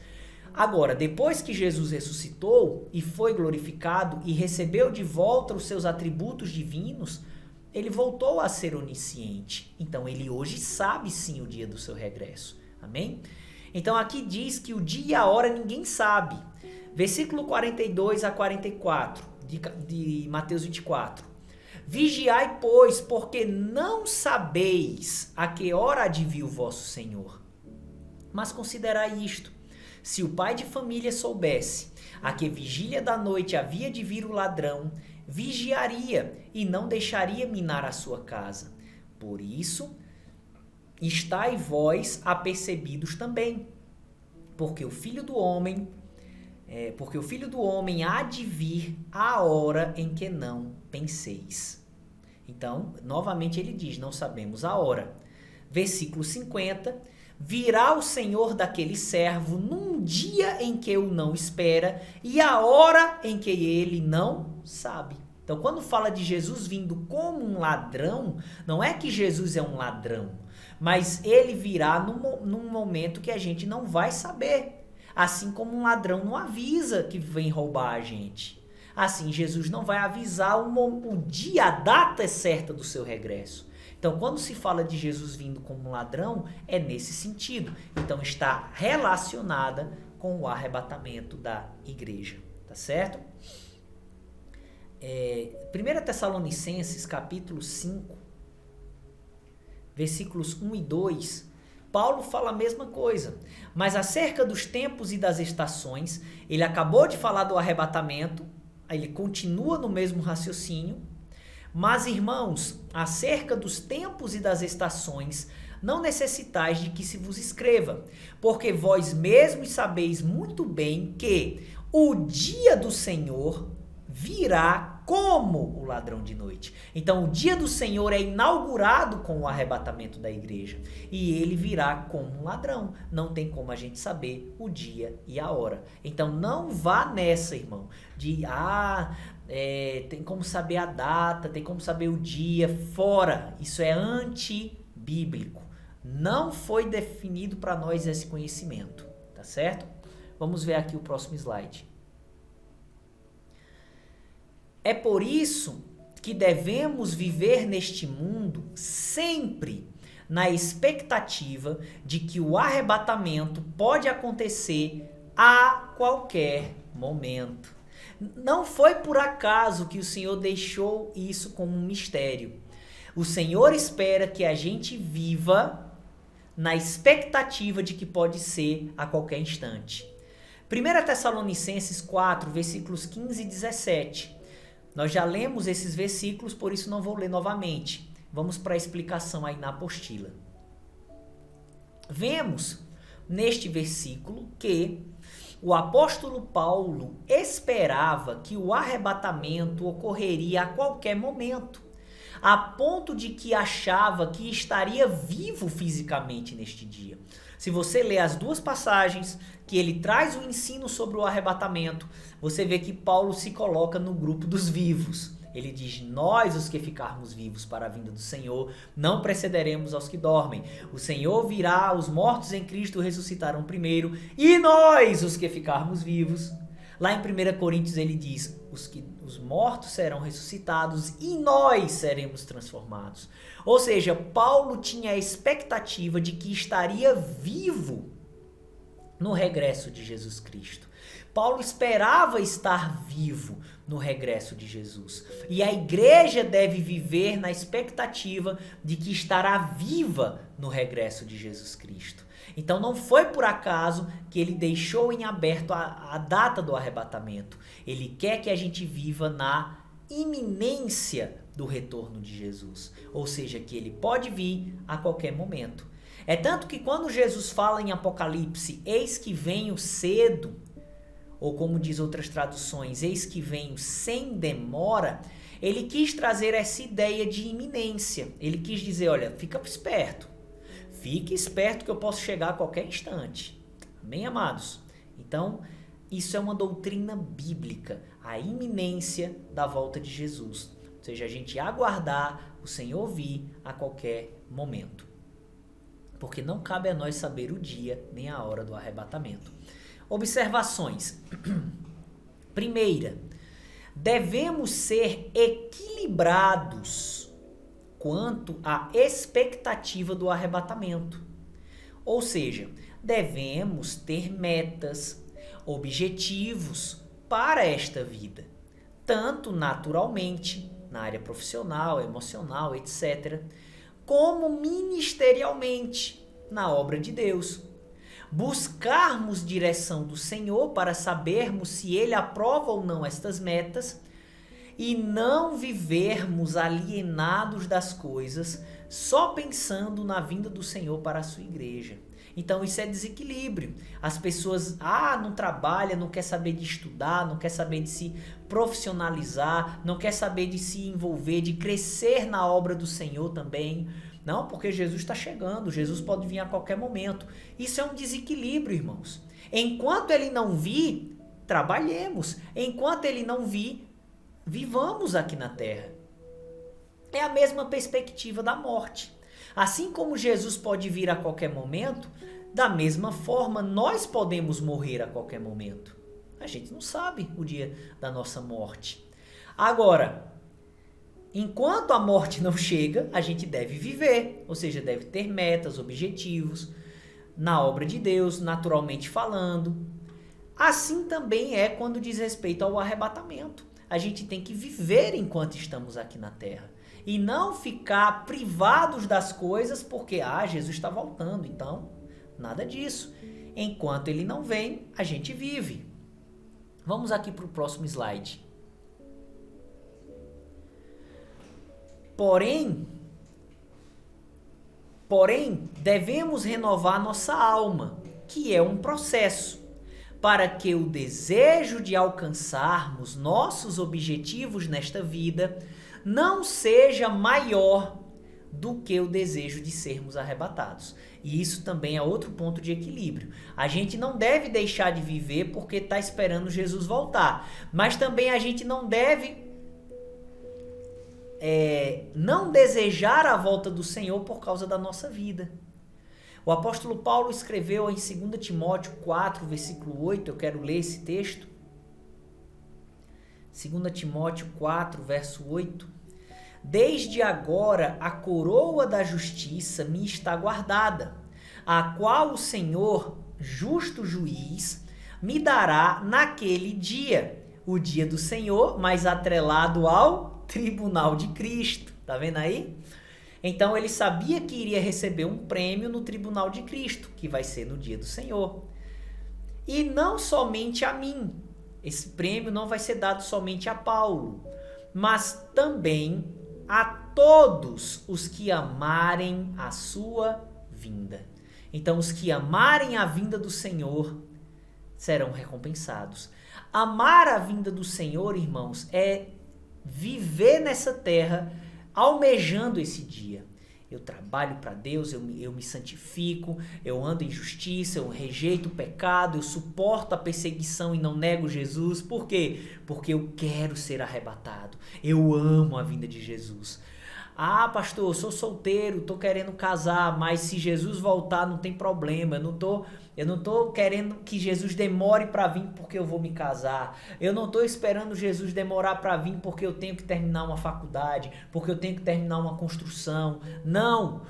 Agora, depois que Jesus ressuscitou e foi glorificado e recebeu de volta os seus atributos divinos, ele voltou a ser onisciente. Então, ele hoje sabe sim o dia do seu regresso. Amém? Então aqui diz que o dia e a hora ninguém sabe. Versículo 42 a 44 de Mateus 24. Vigiai, pois, porque não sabeis a que hora há de vir o vosso Senhor. Mas considerai isto: se o pai de família soubesse a que vigília da noite havia de vir o ladrão, vigiaria e não deixaria minar a sua casa. Por isso, estai vós apercebidos também, porque o Filho do Homem há de vir a hora em que não penseis. Então, novamente ele diz, não sabemos a hora. Versículo 50, virá o Senhor daquele servo num dia em que o não espera e a hora em que ele não sabe. Então, quando fala de Jesus vindo como um ladrão, não é que Jesus é um ladrão, mas ele virá num momento que a gente não vai saber. Assim como um ladrão não avisa que vem roubar a gente. Assim, Jesus não vai avisar o dia, a data certa do seu regresso. Então, quando se fala de Jesus vindo como um ladrão, é nesse sentido. Então, está relacionada com o arrebatamento da igreja. Tá certo? 1 Tessalonicenses, capítulo 5, versículos 1 e 2, Paulo fala a mesma coisa. Mas acerca dos tempos e das estações, ele acabou de falar do arrebatamento, ele continua no mesmo raciocínio. Mas, irmãos, acerca dos tempos e das estações, não necessitais de que se vos escreva, porque vós mesmos sabeis muito bem que o dia do Senhor virá como o ladrão de noite. Então, o dia do Senhor é inaugurado com o arrebatamento da igreja. E ele virá como um ladrão. Não tem como a gente saber o dia e a hora. Então, não vá nessa, irmão, de, tem como saber a data, tem como saber o dia, fora. Isso é antibíblico. Não foi definido para nós esse conhecimento, tá certo? Vamos ver aqui o próximo slide. É por isso que devemos viver neste mundo sempre na expectativa de que o arrebatamento pode acontecer a qualquer momento. Não foi por acaso que o Senhor deixou isso como um mistério. O Senhor espera que a gente viva na expectativa de que pode ser a qualquer instante. 1 Tessalonicenses 4, versículos 15 e 17. Nós já lemos esses versículos, por isso não vou ler novamente. Vamos para a explicação aí na apostila. Vemos neste versículo que o apóstolo Paulo esperava que o arrebatamento ocorreria a qualquer momento, a ponto de que achava que estaria vivo fisicamente neste dia. Se você ler as duas passagens que ele traz o ensino sobre o arrebatamento, você vê que Paulo se coloca no grupo dos vivos. Ele diz: nós, os que ficarmos vivos para a vinda do Senhor, não precederemos aos que dormem. O Senhor virá, os mortos em Cristo ressuscitarão primeiro, e nós, os que ficarmos vivos. Lá em 1 Coríntios ele diz: os mortos serão ressuscitados e nós seremos transformados. Ou seja, Paulo tinha a expectativa de que estaria vivo no regresso de Jesus Cristo. Paulo esperava estar vivo no regresso de Jesus. E a igreja deve viver na expectativa de que estará viva no regresso de Jesus Cristo. Então não foi por acaso que ele deixou em aberto a data do arrebatamento. Ele quer que a gente viva na iminência do retorno de Jesus. Ou seja, que ele pode vir a qualquer momento. É tanto que quando Jesus fala em Apocalipse, eis que venho cedo, ou como diz outras traduções, eis que venho sem demora, ele quis trazer essa ideia de iminência. Ele quis dizer, olha, fique esperto que eu posso chegar a qualquer instante. Amém, amados? Então, isso é uma doutrina bíblica, a iminência da volta de Jesus. Ou seja, a gente aguardar o Senhor vir a qualquer momento. Porque não cabe a nós saber o dia nem a hora do arrebatamento. Observações. Primeira, devemos ser equilibrados quanto à expectativa do arrebatamento. Ou seja, devemos ter metas, objetivos para esta vida, tanto naturalmente, na área profissional, emocional, etc., como ministerialmente, na obra de Deus. Buscarmos direção do Senhor para sabermos se Ele aprova ou não estas metas e não vivermos alienados das coisas só pensando na vinda do Senhor para a sua igreja. Então isso é desequilíbrio. As pessoas não trabalham, não quer saber de estudar, não quer saber de se profissionalizar, não quer saber de se envolver, de crescer na obra do Senhor também. Não, porque Jesus está chegando, Jesus pode vir a qualquer momento. Isso é um desequilíbrio, irmãos. Enquanto Ele não vir, trabalhemos. Enquanto Ele não vir, vivamos aqui na terra. É a mesma perspectiva da morte. Assim como Jesus pode vir a qualquer momento, da mesma forma nós podemos morrer a qualquer momento. A gente não sabe o dia da nossa morte. Agora, enquanto a morte não chega, a gente deve viver, ou seja, deve ter metas, objetivos, na obra de Deus, naturalmente falando. Assim também é quando diz respeito ao arrebatamento. A gente tem que viver enquanto estamos aqui na terra. E não ficar privados das coisas porque, Jesus está voltando. Então, nada disso. Enquanto Ele não vem, a gente vive. Vamos aqui para o próximo slide. Porém, devemos renovar nossa alma, que é um processo, para que o desejo de alcançarmos nossos objetivos nesta vida não seja maior do que o desejo de sermos arrebatados. E isso também é outro ponto de equilíbrio. A gente não deve deixar de viver porque está esperando Jesus voltar, mas também a gente não deve não desejar a volta do Senhor por causa da nossa vida. O apóstolo Paulo escreveu em 2 Timóteo 4, versículo 8, eu quero ler esse texto. 2 Timóteo 4, verso 8. Desde agora a coroa da justiça me está guardada, a qual o Senhor, justo juiz, me dará naquele dia, o dia do Senhor, mas atrelado ao tribunal de Cristo. Tá vendo aí? Então ele sabia que iria receber um prêmio no tribunal de Cristo, que vai ser no dia do Senhor. E não somente a mim. Esse prêmio não vai ser dado somente a Paulo, mas também a todos os que amarem a sua vinda. Então, os que amarem a vinda do Senhor serão recompensados. Amar a vinda do Senhor, irmãos, é viver nessa terra almejando esse dia. eu trabalho para Deus, eu me santifico, eu ando em justiça, eu rejeito o pecado, eu suporto a perseguição e não nego Jesus. Por quê? Porque eu quero ser arrebatado. Eu amo a vinda de Jesus. Ah, pastor, eu sou solteiro, tô querendo casar, mas se Jesus voltar não tem problema. Eu não tô querendo que Jesus demore para vir porque eu vou me casar. Eu não tô esperando Jesus demorar para vir porque eu tenho que terminar uma faculdade, porque eu tenho que terminar uma construção. Não,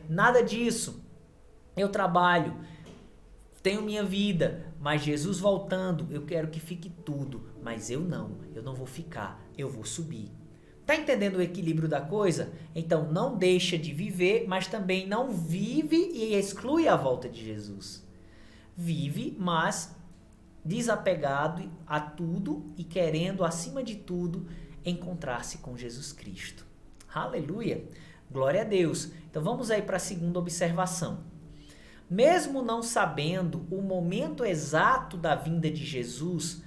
nada disso. Eu trabalho, tenho minha vida, mas Jesus voltando, eu quero que fique tudo. Mas eu não vou ficar, eu vou subir. Tá entendendo o equilíbrio da coisa? Então não deixa de viver, mas também não vive e exclui a volta de Jesus. Vive, mas desapegado a tudo e querendo, acima de tudo, encontrar-se com Jesus Cristo. Aleluia! Glória a Deus! Então vamos aí para a segunda observação. Mesmo não sabendo o momento exato da vinda de Jesus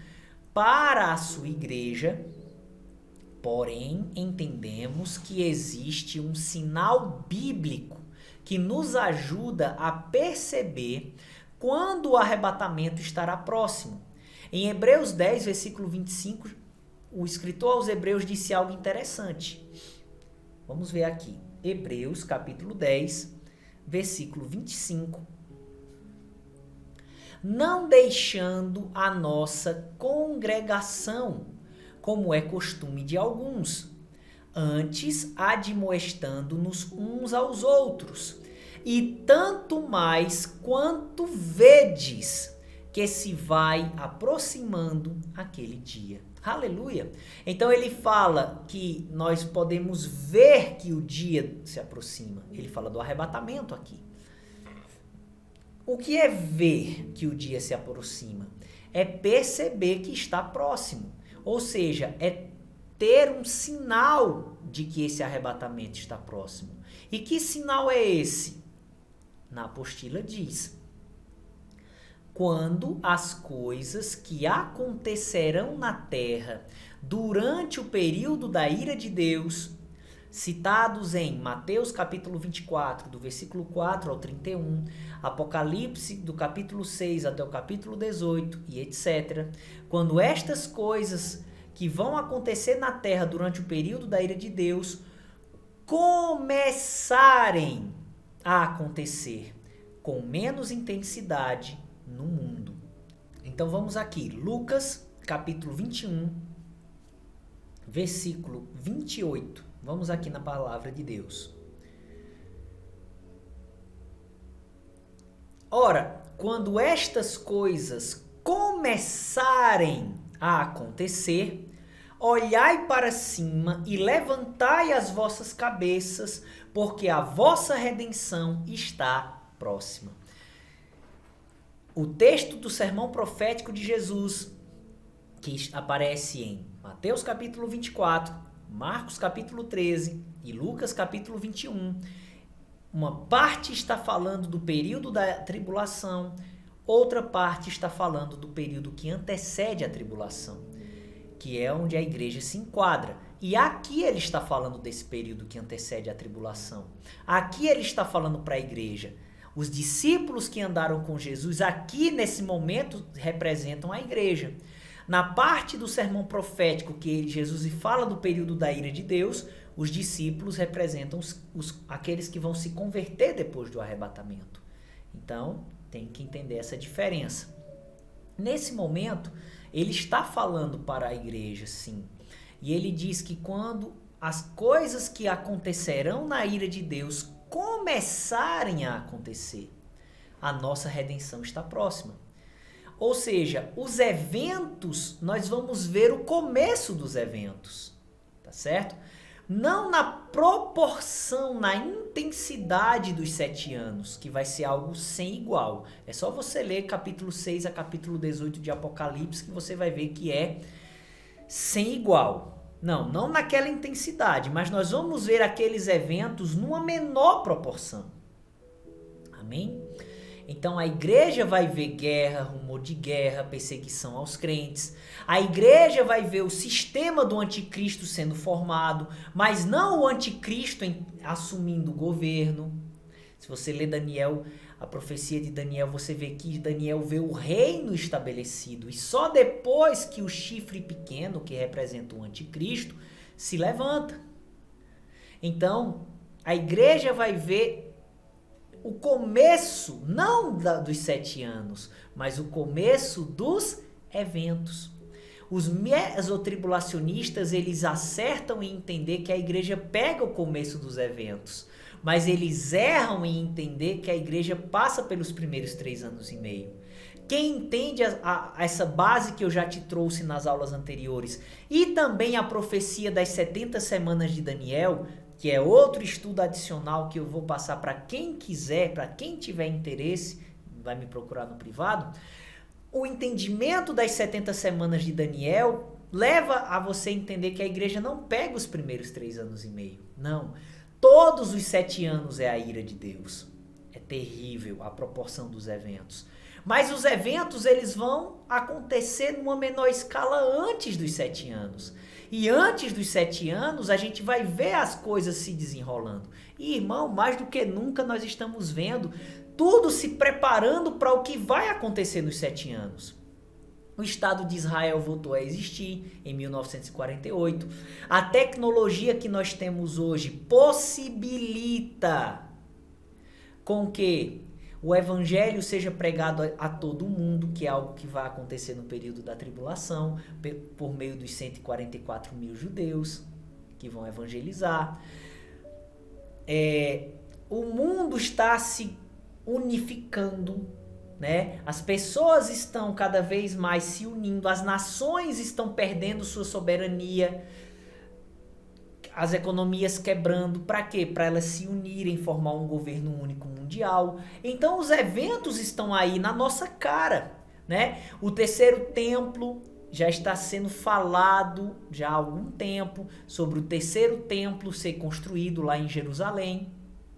para a sua igreja, porém, entendemos que existe um sinal bíblico que nos ajuda a perceber quando o arrebatamento estará próximo. Em Hebreus 10, versículo 25, o escritor aos Hebreus disse algo interessante. Vamos ver aqui. Hebreus, capítulo 10, versículo 25. Não deixando a nossa congregação, como é costume de alguns, antes admoestando-nos uns aos outros, e tanto mais quanto vedes que se vai aproximando aquele dia. Aleluia! Então ele fala que nós podemos ver que o dia se aproxima. Ele fala do arrebatamento aqui. O que é ver que o dia se aproxima? É perceber que está próximo. Ou seja, é ter um sinal de que esse arrebatamento está próximo. E que sinal é esse? Na apostila diz: quando as coisas que acontecerão na terra durante o período da ira de Deus, citados em Mateus capítulo 24, do versículo 4 ao 31, Apocalipse do capítulo 6 até o capítulo 18 e etc. Quando estas coisas que vão acontecer na terra durante o período da ira de Deus começarem a acontecer com menos intensidade no mundo. Então vamos aqui, Lucas capítulo 21, versículo 28. Vamos aqui na palavra de Deus. Ora, quando estas coisas começarem a acontecer, olhai para cima e levantai as vossas cabeças, porque a vossa redenção está próxima. O texto do sermão profético de Jesus, que aparece em Mateus capítulo 24, Marcos capítulo 13 e Lucas capítulo 21, uma parte está falando do período da tribulação, outra parte está falando do período que antecede a tribulação, que é onde a igreja se enquadra. E aqui ele está falando desse período que antecede a tribulação. Aqui ele está falando para a igreja. Os discípulos que andaram com Jesus aqui nesse momento representam a igreja. Na parte do sermão profético que Jesus fala do período da ira de Deus, os discípulos representam aqueles que vão se converter depois do arrebatamento. Então, tem que entender essa diferença. Nesse momento, ele está falando para a igreja, sim. E ele diz que quando as coisas que acontecerão na ira de Deus começarem a acontecer, a nossa redenção está próxima. Ou seja, os eventos, nós vamos ver o começo dos eventos, tá certo? Não na proporção, na intensidade dos 7 anos, que vai ser algo sem igual. É só você ler capítulo 6 a capítulo 18 de Apocalipse que você vai ver que é sem igual. Não naquela intensidade, mas nós vamos ver aqueles eventos numa menor proporção. Amém? Então a igreja vai ver guerra, rumor de guerra, perseguição aos crentes. A igreja vai ver o sistema do anticristo sendo formado, mas não o anticristo assumindo o governo. Se você lê Daniel, a profecia de Daniel, você vê que Daniel vê o reino estabelecido. E só depois que o chifre pequeno, que representa o anticristo, se levanta. Então, a igreja vai ver o começo, não dos 7 anos, mas o começo dos eventos. Os mesotribulacionistas, eles acertam em entender que a igreja pega o começo dos eventos, mas eles erram em entender que a igreja passa pelos primeiros 3 anos e meio. Quem entende essa base que eu já te trouxe nas aulas anteriores e também a profecia das 70 semanas de Daniel, que é outro estudo adicional que eu vou passar para quem quiser, para quem tiver interesse, vai me procurar no privado. O entendimento das 70 semanas de Daniel leva a você entender que a igreja não pega os primeiros 3 anos e meio. Não. Todos os 7 anos é a ira de Deus. É terrível a proporção dos eventos. Mas os eventos, eles vão acontecer numa menor escala antes dos 7 anos. E antes dos 7 anos, a gente vai ver as coisas se desenrolando. E, irmão, mais do que nunca nós estamos vendo tudo se preparando para o que vai acontecer nos 7 anos. O Estado de Israel voltou a existir em 1948. A tecnologia que nós temos hoje possibilita com que o evangelho seja pregado a todo mundo, que é algo que vai acontecer no período da tribulação, por meio dos 144 mil judeus que vão evangelizar. O mundo está se unificando, né? As pessoas estão cada vez mais se unindo, as nações estão perdendo sua soberania, as economias quebrando. Para quê? Para elas se unirem, formar um governo único mundial. Então os eventos estão aí na nossa cara, né? O terceiro templo já está sendo falado já há algum tempo sobre o terceiro templo ser construído lá em Jerusalém,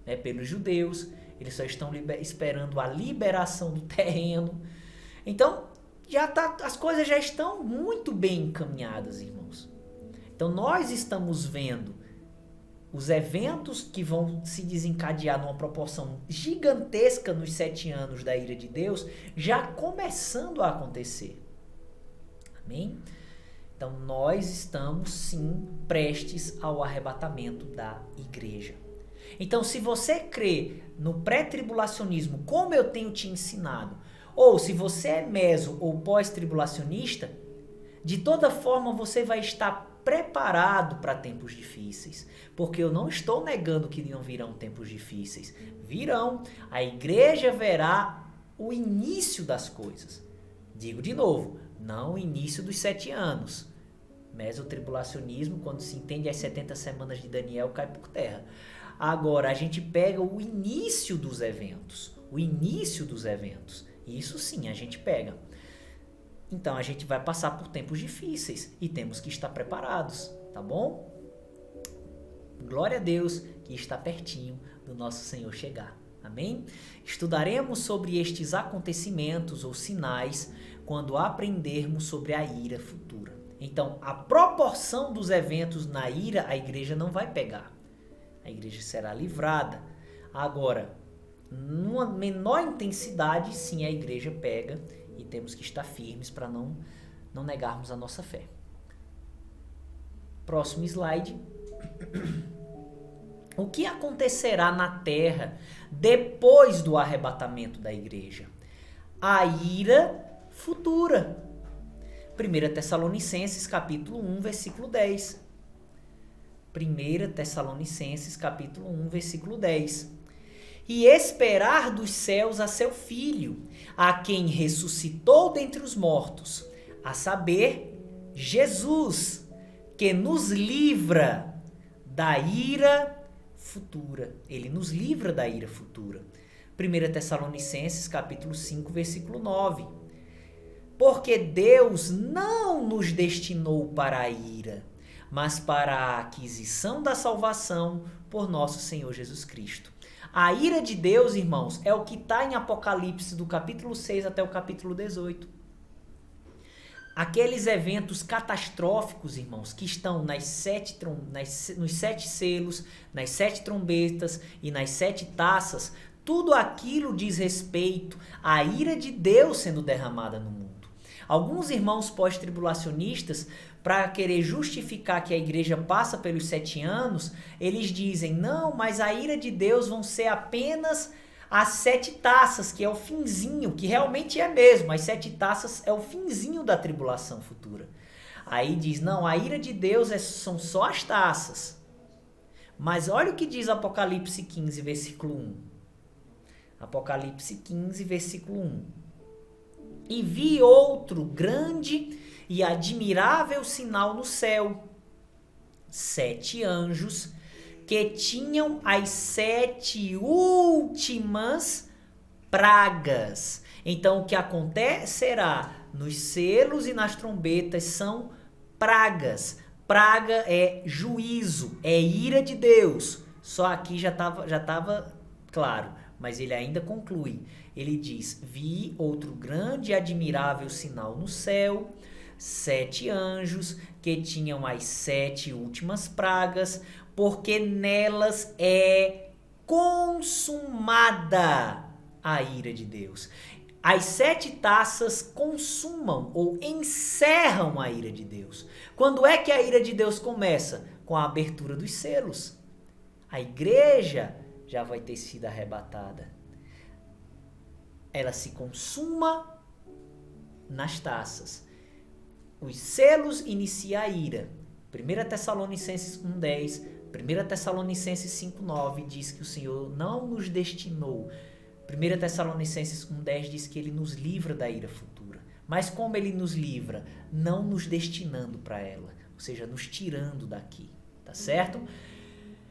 né, pelos judeus. Eles só estão esperando a liberação do terreno. Então, as coisas já estão muito bem encaminhadas, irmãos. Então, nós estamos vendo os eventos que vão se desencadear numa proporção gigantesca nos 7 anos da ira de Deus, já começando a acontecer. Amém? Então, nós estamos, sim, prestes ao arrebatamento da igreja. Então, se você crê no pré-tribulacionismo, como eu tenho te ensinado, ou se você é meso ou pós-tribulacionista, de toda forma você vai estar preparado para tempos difíceis. Porque eu não estou negando que não virão tempos difíceis. Virão. A igreja verá o início das coisas. Digo de novo, não o início dos 7 anos. Mesotribulacionismo, quando se entende as 70 semanas de Daniel, cai por terra. Agora, a gente pega o início dos eventos. O início dos eventos. Isso sim, a gente pega. Então, a gente vai passar por tempos difíceis e temos que estar preparados, tá bom? Glória a Deus que está pertinho do nosso Senhor chegar. Amém? Estudaremos sobre estes acontecimentos ou sinais quando aprendermos sobre a ira futura. Então, a proporção dos eventos na ira, a igreja não vai pegar. A igreja será livrada. Agora, numa menor intensidade, sim, a igreja pega e temos que estar firmes para não negarmos a nossa fé. Próximo slide. O que acontecerá na terra depois do arrebatamento da igreja? A ira futura. 1 Tessalonicenses capítulo 1, versículo 10. 1 Tessalonicenses capítulo 1, versículo 10. E esperar dos céus a seu Filho, a quem ressuscitou dentre os mortos, a saber, Jesus, que nos livra da ira futura. Ele nos livra da ira futura. 1 Tessalonicenses capítulo 5, versículo 9. Porque Deus não nos destinou para a ira, mas para a aquisição da salvação por nosso Senhor Jesus Cristo. A ira de Deus, irmãos, é o que está em Apocalipse do capítulo 6 até o capítulo 18. Aqueles eventos catastróficos, irmãos, que estão nos 7 selos, nas 7 trombetas e nas 7 taças, tudo aquilo diz respeito à ira de Deus sendo derramada no mundo. Alguns irmãos pós-tribulacionistas, para querer justificar que a igreja passa pelos 7 anos, eles dizem, não, mas a ira de Deus vão ser apenas as 7 taças, que é o finzinho, que realmente é mesmo, as 7 taças é o finzinho da tribulação futura. Aí diz, não, a ira de Deus são só as taças. Mas olha o que diz Apocalipse 15, versículo 1. Apocalipse 15, versículo 1. E vi outro grande e admirável sinal no céu, 7 anjos que tinham as 7 últimas pragas. Então o que acontecerá nos selos e nas trombetas são pragas. Praga é juízo, é ira de Deus. Só aqui já estava claro, mas ele ainda conclui. Ele diz, vi outro grande e admirável sinal no céu, 7 anjos que tinham as 7 últimas pragas, porque nelas é consumada a ira de Deus. As 7 taças consumam ou encerram a ira de Deus. Quando é que a ira de Deus começa? Com a abertura dos selos. A igreja já vai ter sido arrebatada. Ela se consuma nas taças. Os selos inicia a ira. 1 Tessalonicenses 1,10, 1 Tessalonicenses 5,9 diz que o Senhor não nos destinou. 1 Tessalonicenses 1,10 diz que Ele nos livra da ira futura. Mas como Ele nos livra? Não nos destinando para ela, ou seja, nos tirando daqui, tá certo?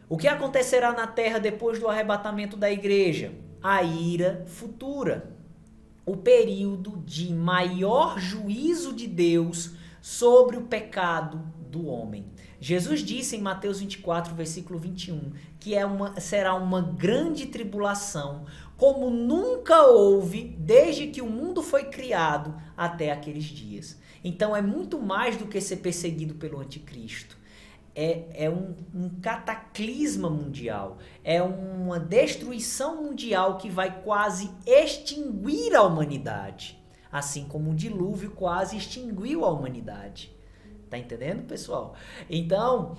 O que acontecerá na terra depois do arrebatamento da igreja? A ira futura. O período de maior juízo de Deus sobre o pecado do homem. Jesus disse em Mateus 24, versículo 21, que será uma grande tribulação, como nunca houve desde que o mundo foi criado até aqueles dias. Então é muito mais do que ser perseguido pelo anticristo. É um cataclisma mundial, é uma destruição mundial que vai quase extinguir a humanidade, assim como o dilúvio quase extinguiu a humanidade. Tá entendendo, pessoal? Então,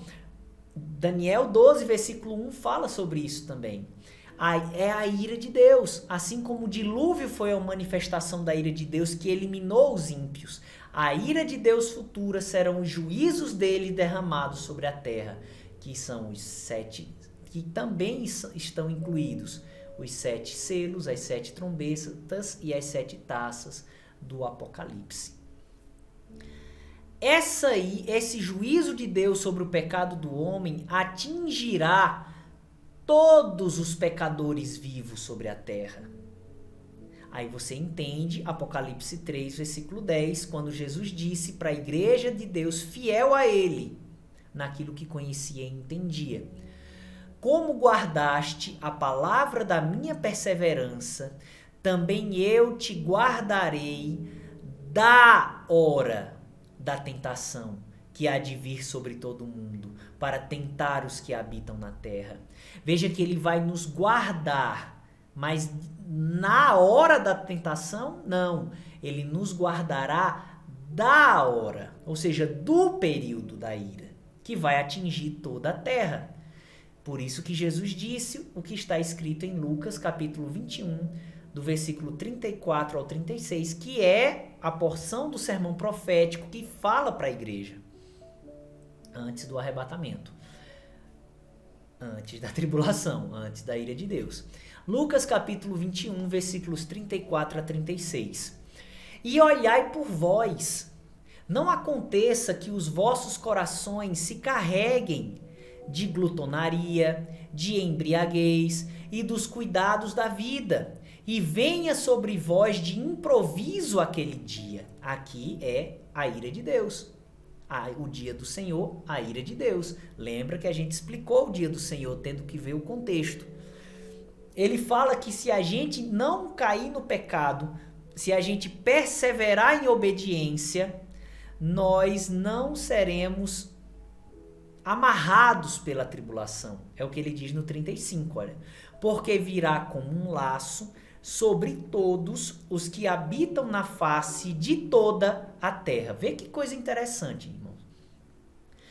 Daniel 12, versículo 1 fala sobre isso também. É a ira de Deus, assim como o dilúvio foi a manifestação da ira de Deus que eliminou os ímpios. A ira de Deus futura serão os juízos dele derramados sobre a terra, que são os 7, que também estão incluídos os 7 selos, as 7 trombetas e as 7 taças do Apocalipse. Esse juízo de Deus sobre o pecado do homem atingirá todos os pecadores vivos sobre a terra. Aí você entende Apocalipse 3, versículo 10, quando Jesus disse para a igreja de Deus fiel a Ele, naquilo que conhecia e entendia. Como guardaste a palavra da minha perseverança, também eu te guardarei da hora da tentação que há de vir sobre todo o mundo, para tentar os que habitam na terra. Veja que Ele vai nos guardar, mas na hora da tentação, não. Ele nos guardará da hora, ou seja, do período da ira, que vai atingir toda a terra. Por isso que Jesus disse o que está escrito em Lucas, capítulo 21, do versículo 34 ao 36, que é a porção do sermão profético que fala para a igreja antes do arrebatamento, antes da tribulação, antes da ira de Deus. Lucas capítulo 21, versículos 34 a 36. E olhai por vós, não aconteça que os vossos corações se carreguem de glutonaria, de embriaguez e dos cuidados da vida, e venha sobre vós de improviso aquele dia. Aqui é a ira de Deus. O dia do Senhor, a ira de Deus. Lembra que a gente explicou o dia do Senhor, tendo que ver o contexto. ele fala que se a gente não cair no pecado, se a gente perseverar em obediência, nós não seremos amarrados pela tribulação. É o que ele diz no 35, olha. Porque virá como um laço sobre todos os que habitam na face de toda a terra. Vê que coisa interessante, irmãos.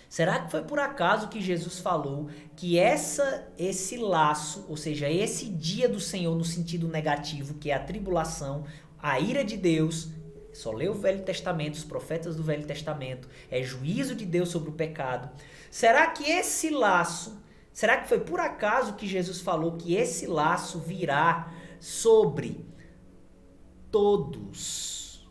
Será que foi por acaso que Jesus falou que esse laço, ou seja, esse dia do Senhor no sentido negativo, que é a tribulação, a ira de Deus, só lê o Velho Testamento, os profetas do Velho Testamento, é juízo de Deus sobre o pecado. Será que esse laço, será que foi por acaso que Jesus falou que esse laço virá sobre todos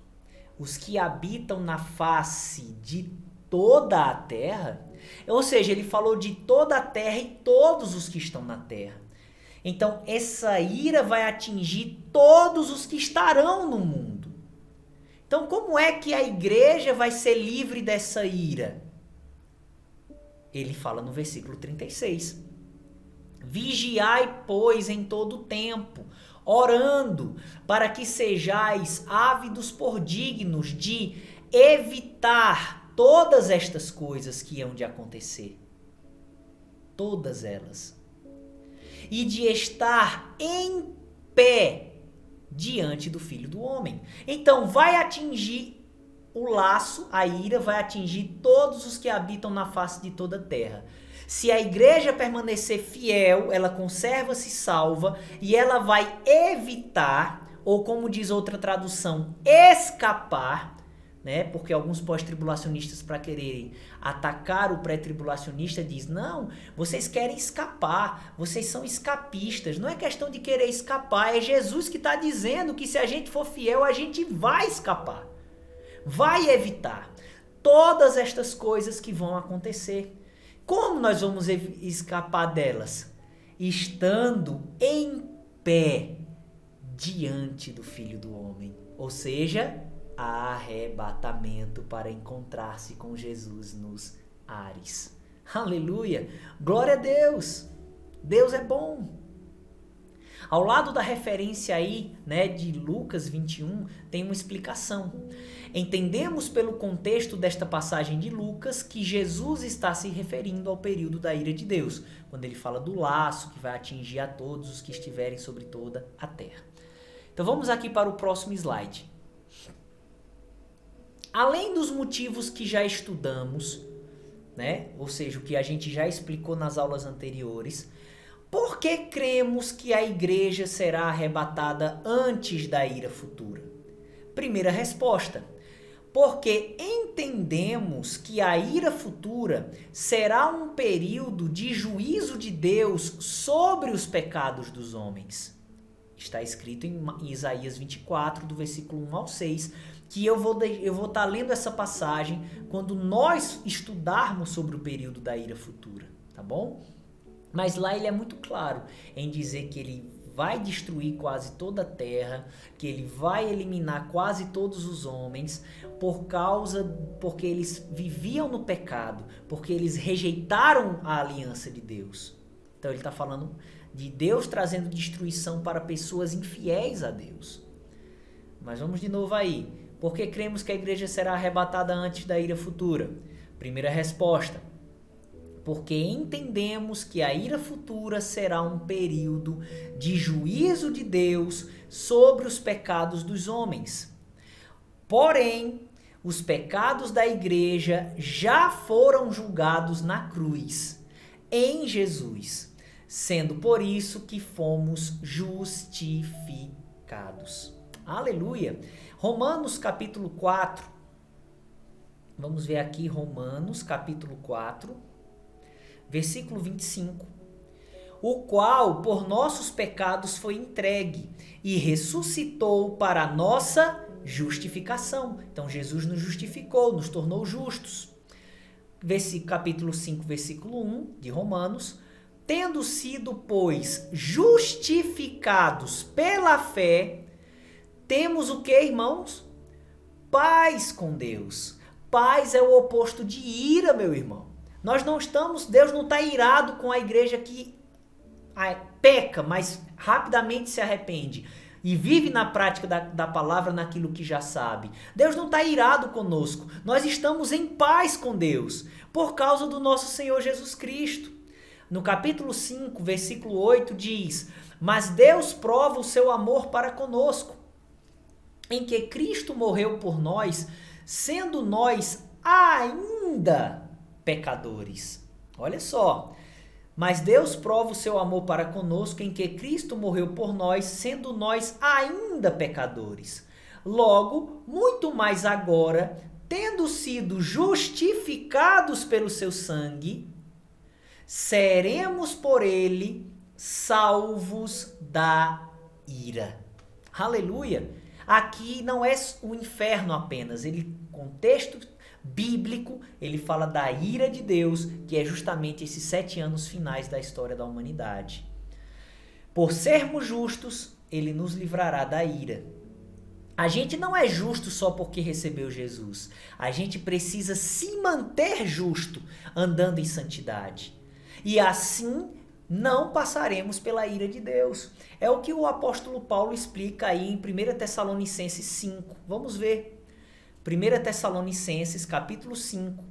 os que habitam na face de toda a terra? Ou seja, ele falou de toda a terra e todos os que estão na terra. Então, essa ira vai atingir todos os que estarão no mundo. Então, como é que a igreja vai ser livre dessa ira? Ele fala no versículo 36. Vigiai, pois, em todo o tempo, orando, para que sejais ávidos por dignos de evitar todas estas coisas que hão de acontecer. Todas elas. E de estar em pé diante do Filho do Homem. Então vai atingir o laço, a ira vai atingir todos os que habitam na face de toda a terra. Se a igreja permanecer fiel, ela conserva-se salva e ela vai evitar, ou como diz outra tradução, escapar, né? Porque alguns pós-tribulacionistas, para quererem atacar o pré-tribulacionista, diz: não, vocês querem escapar, vocês são escapistas. Não é questão de querer escapar, é Jesus que está dizendo que se a gente for fiel, a gente vai escapar, vai evitar todas estas coisas que vão acontecer. Como nós vamos escapar delas? Estando em pé diante do Filho do Homem, ou seja, arrebatamento para encontrar-se com Jesus nos ares. Aleluia! Glória a Deus! Deus é bom! Ao lado da referência aí, né, de Lucas 21, tem uma explicação. Entendemos pelo contexto desta passagem de Lucas que Jesus está se referindo ao período da ira de Deus, quando ele fala do laço que vai atingir a todos os que estiverem sobre toda a terra. Então vamos aqui para o próximo slide. Além dos motivos que já estudamos, né? Ou seja, o que a gente já explicou nas aulas anteriores, por que cremos que a igreja será arrebatada antes da ira futura? Primeira resposta: porque entendemos que a ira futura será um período de juízo de Deus sobre os pecados dos homens. Está escrito em Isaías 24, do versículo 1 ao 6, que eu vou estar lendo essa passagem quando nós estudarmos sobre o período da ira futura, tá bom? Mas lá ele é muito claro em dizer que ele vai destruir quase toda a terra, que ele vai eliminar quase todos os homens, porque eles viviam no pecado, porque eles rejeitaram a aliança de Deus. Então ele está falando de Deus trazendo destruição para pessoas infiéis a Deus. Mas vamos de novo aí. Por que cremos que a igreja será arrebatada antes da ira futura? Primeira resposta: porque entendemos que a ira futura será um período de juízo de Deus sobre os pecados dos homens. Porém, os pecados da igreja já foram julgados na cruz, em Jesus, sendo por isso que fomos justificados. Aleluia! Romanos capítulo 4. Vamos ver aqui Romanos capítulo 4. Versículo 25, o qual por nossos pecados foi entregue e ressuscitou para a nossa justificação. Então Jesus nos justificou, nos tornou justos. Capítulo 5, versículo 1 de Romanos, tendo sido, pois, justificados pela fé, temos o que, irmãos? Paz com Deus. Paz é o oposto de ira, meu irmão. Nós não estamos, Deus não está irado com a igreja que peca, mas rapidamente se arrepende e vive na prática da palavra naquilo que já sabe, Deus não está irado conosco. Nós estamos em paz com Deus por causa do nosso Senhor Jesus Cristo. No capítulo 5, versículo 8 diz: mas Deus prova o seu amor para conosco, em que Cristo morreu por nós, sendo nós ainda pecadores. Olha só. Mas Deus prova o seu amor para conosco em que Cristo morreu por nós, sendo nós ainda pecadores. Logo, muito mais agora, tendo sido justificados pelo seu sangue, seremos por ele salvos da ira. Aleluia! Aqui não é o inferno apenas, contexto bíblico, ele fala da ira de Deus, que é justamente esses 7 anos finais da história da humanidade. Por sermos justos, ele nos livrará da ira. A gente não é justo só porque recebeu Jesus. A gente precisa se manter justo, andando em santidade. E assim não passaremos pela ira de Deus. É o que o apóstolo Paulo explica aí em 1 Tessalonicenses 5. Vamos ver. 1 Tessalonicenses, capítulo 5,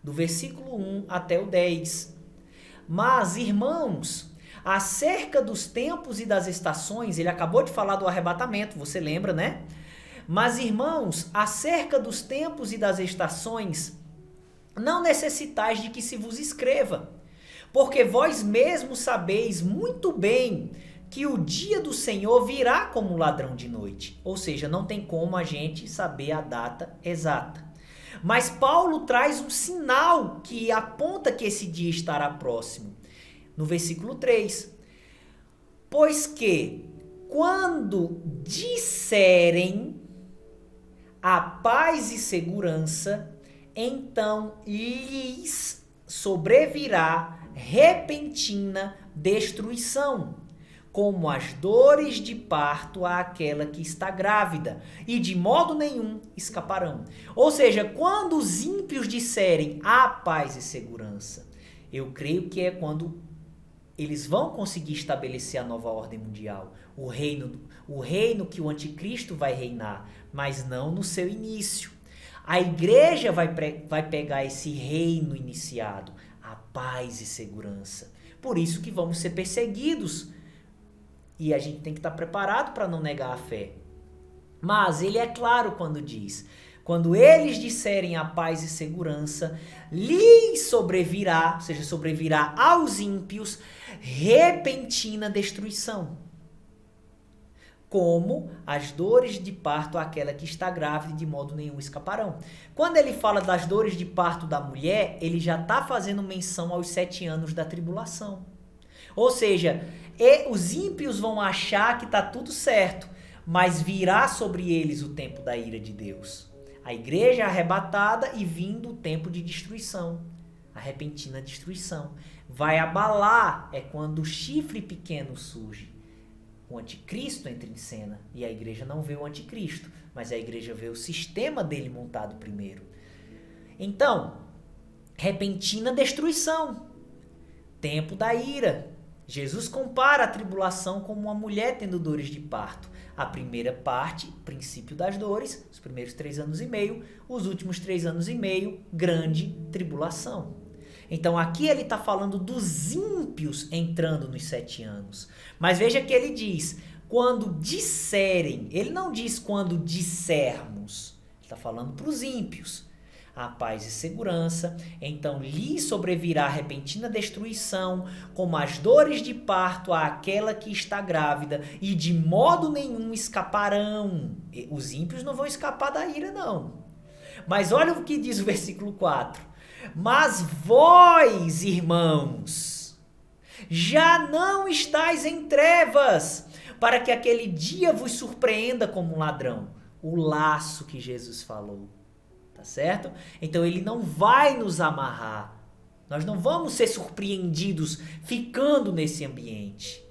do versículo 1 até o 10. Mas, irmãos, acerca dos tempos e das estações, ele acabou de falar do arrebatamento, você lembra, né? Mas, irmãos, acerca dos tempos e das estações, não necessitais de que se vos escreva, porque vós mesmos sabeis muito bem que o dia do Senhor virá como ladrão de noite. Ou seja, não tem como a gente saber a data exata. Mas Paulo traz um sinal que aponta que esse dia estará próximo. No versículo 3. Pois que, quando disserem a paz e segurança, então lhes sobrevirá repentina destruição, como as dores de parto àquela que está grávida, e de modo nenhum escaparão. Ou seja, quando os ímpios disserem a paz e segurança, eu creio que é quando eles vão conseguir estabelecer a nova ordem mundial, o reino que o anticristo vai reinar, mas não no seu início. A igreja vai pegar esse reino iniciado, a paz e segurança. Por isso que vamos ser perseguidos. E a gente tem que estar preparado para não negar a fé. Mas ele é claro quando diz: quando eles disserem a paz e segurança, lhes sobrevirá, ou seja, sobrevirá aos ímpios, repentina destruição, como as dores de parto àquela que está grávida, de modo nenhum escaparão. Quando ele fala das dores de parto da mulher, ele já está fazendo menção aos 7 anos da tribulação. Ou seja, os ímpios vão achar que está tudo certo, mas virá sobre eles o tempo da ira de Deus. A igreja é arrebatada e vindo o tempo de destruição, a repentina destruição. Vai abalar, é quando o chifre pequeno surge. O anticristo entra em cena e a igreja não vê o anticristo, mas a igreja vê o sistema dele montado primeiro. Então, repentina destruição, tempo da ira. Jesus compara a tribulação como uma mulher tendo dores de parto. A primeira parte, princípio das dores, os primeiros 3 anos e meio, os últimos 3 anos e meio, grande tribulação. Então aqui ele está falando dos ímpios entrando nos 7 anos. Mas veja que ele diz, quando disserem, ele não diz quando dissermos, ele está falando para os ímpios. A paz e segurança, então lhe sobrevirá repentina destruição, como as dores de parto àquela que está grávida, e de modo nenhum escaparão. Os ímpios não vão escapar da ira, não. Mas olha o que diz o versículo 4. Mas vós, irmãos, já não estáis em trevas, para que aquele dia vos surpreenda como um ladrão. O laço que Jesus falou. Tá certo? Então ele não vai nos amarrar. Nós não vamos ser surpreendidos ficando nesse ambiente.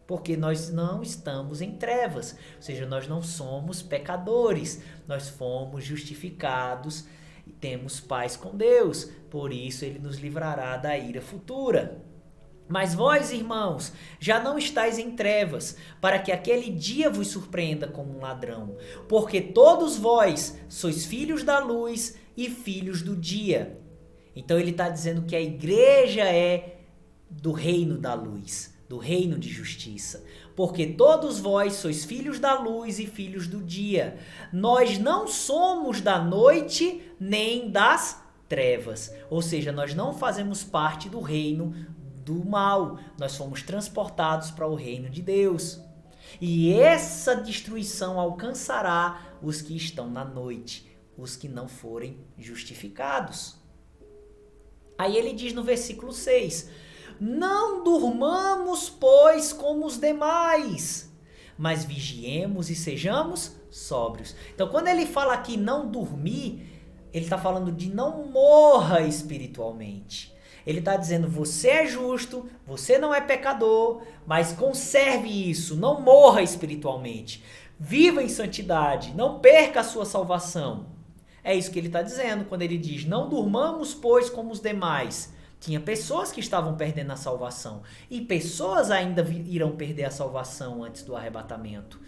Porque nós não estamos em trevas. Ou seja, nós não somos pecadores. Nós fomos justificados e temos paz com Deus. Por isso ele nos livrará da ira futura. Mas vós, irmãos, já não estáis em trevas, para que aquele dia vos surpreenda como um ladrão. Porque todos vós sois filhos da luz e filhos do dia. Então ele está dizendo que a igreja é do reino da luz, do reino de justiça. Porque todos vós sois filhos da luz e filhos do dia. Nós não somos da noite nem das trevas. Ou seja, nós não fazemos parte do reino do mal. Nós fomos transportados para o reino de Deus. E essa destruição alcançará os que estão na noite, os que não forem justificados. Aí ele diz no versículo 6: não durmamos, pois, como os demais, mas vigiemos e sejamos sóbrios. Então, quando ele fala aqui não dormir, ele está falando de não morra espiritualmente. Ele está dizendo, você é justo, você não é pecador, mas conserve isso, não morra espiritualmente. Viva em santidade, não perca a sua salvação. É isso que ele está dizendo quando ele diz, não durmamos, pois, como os demais. Tinha pessoas que estavam perdendo a salvação. E pessoas ainda irão perder a salvação antes do arrebatamento.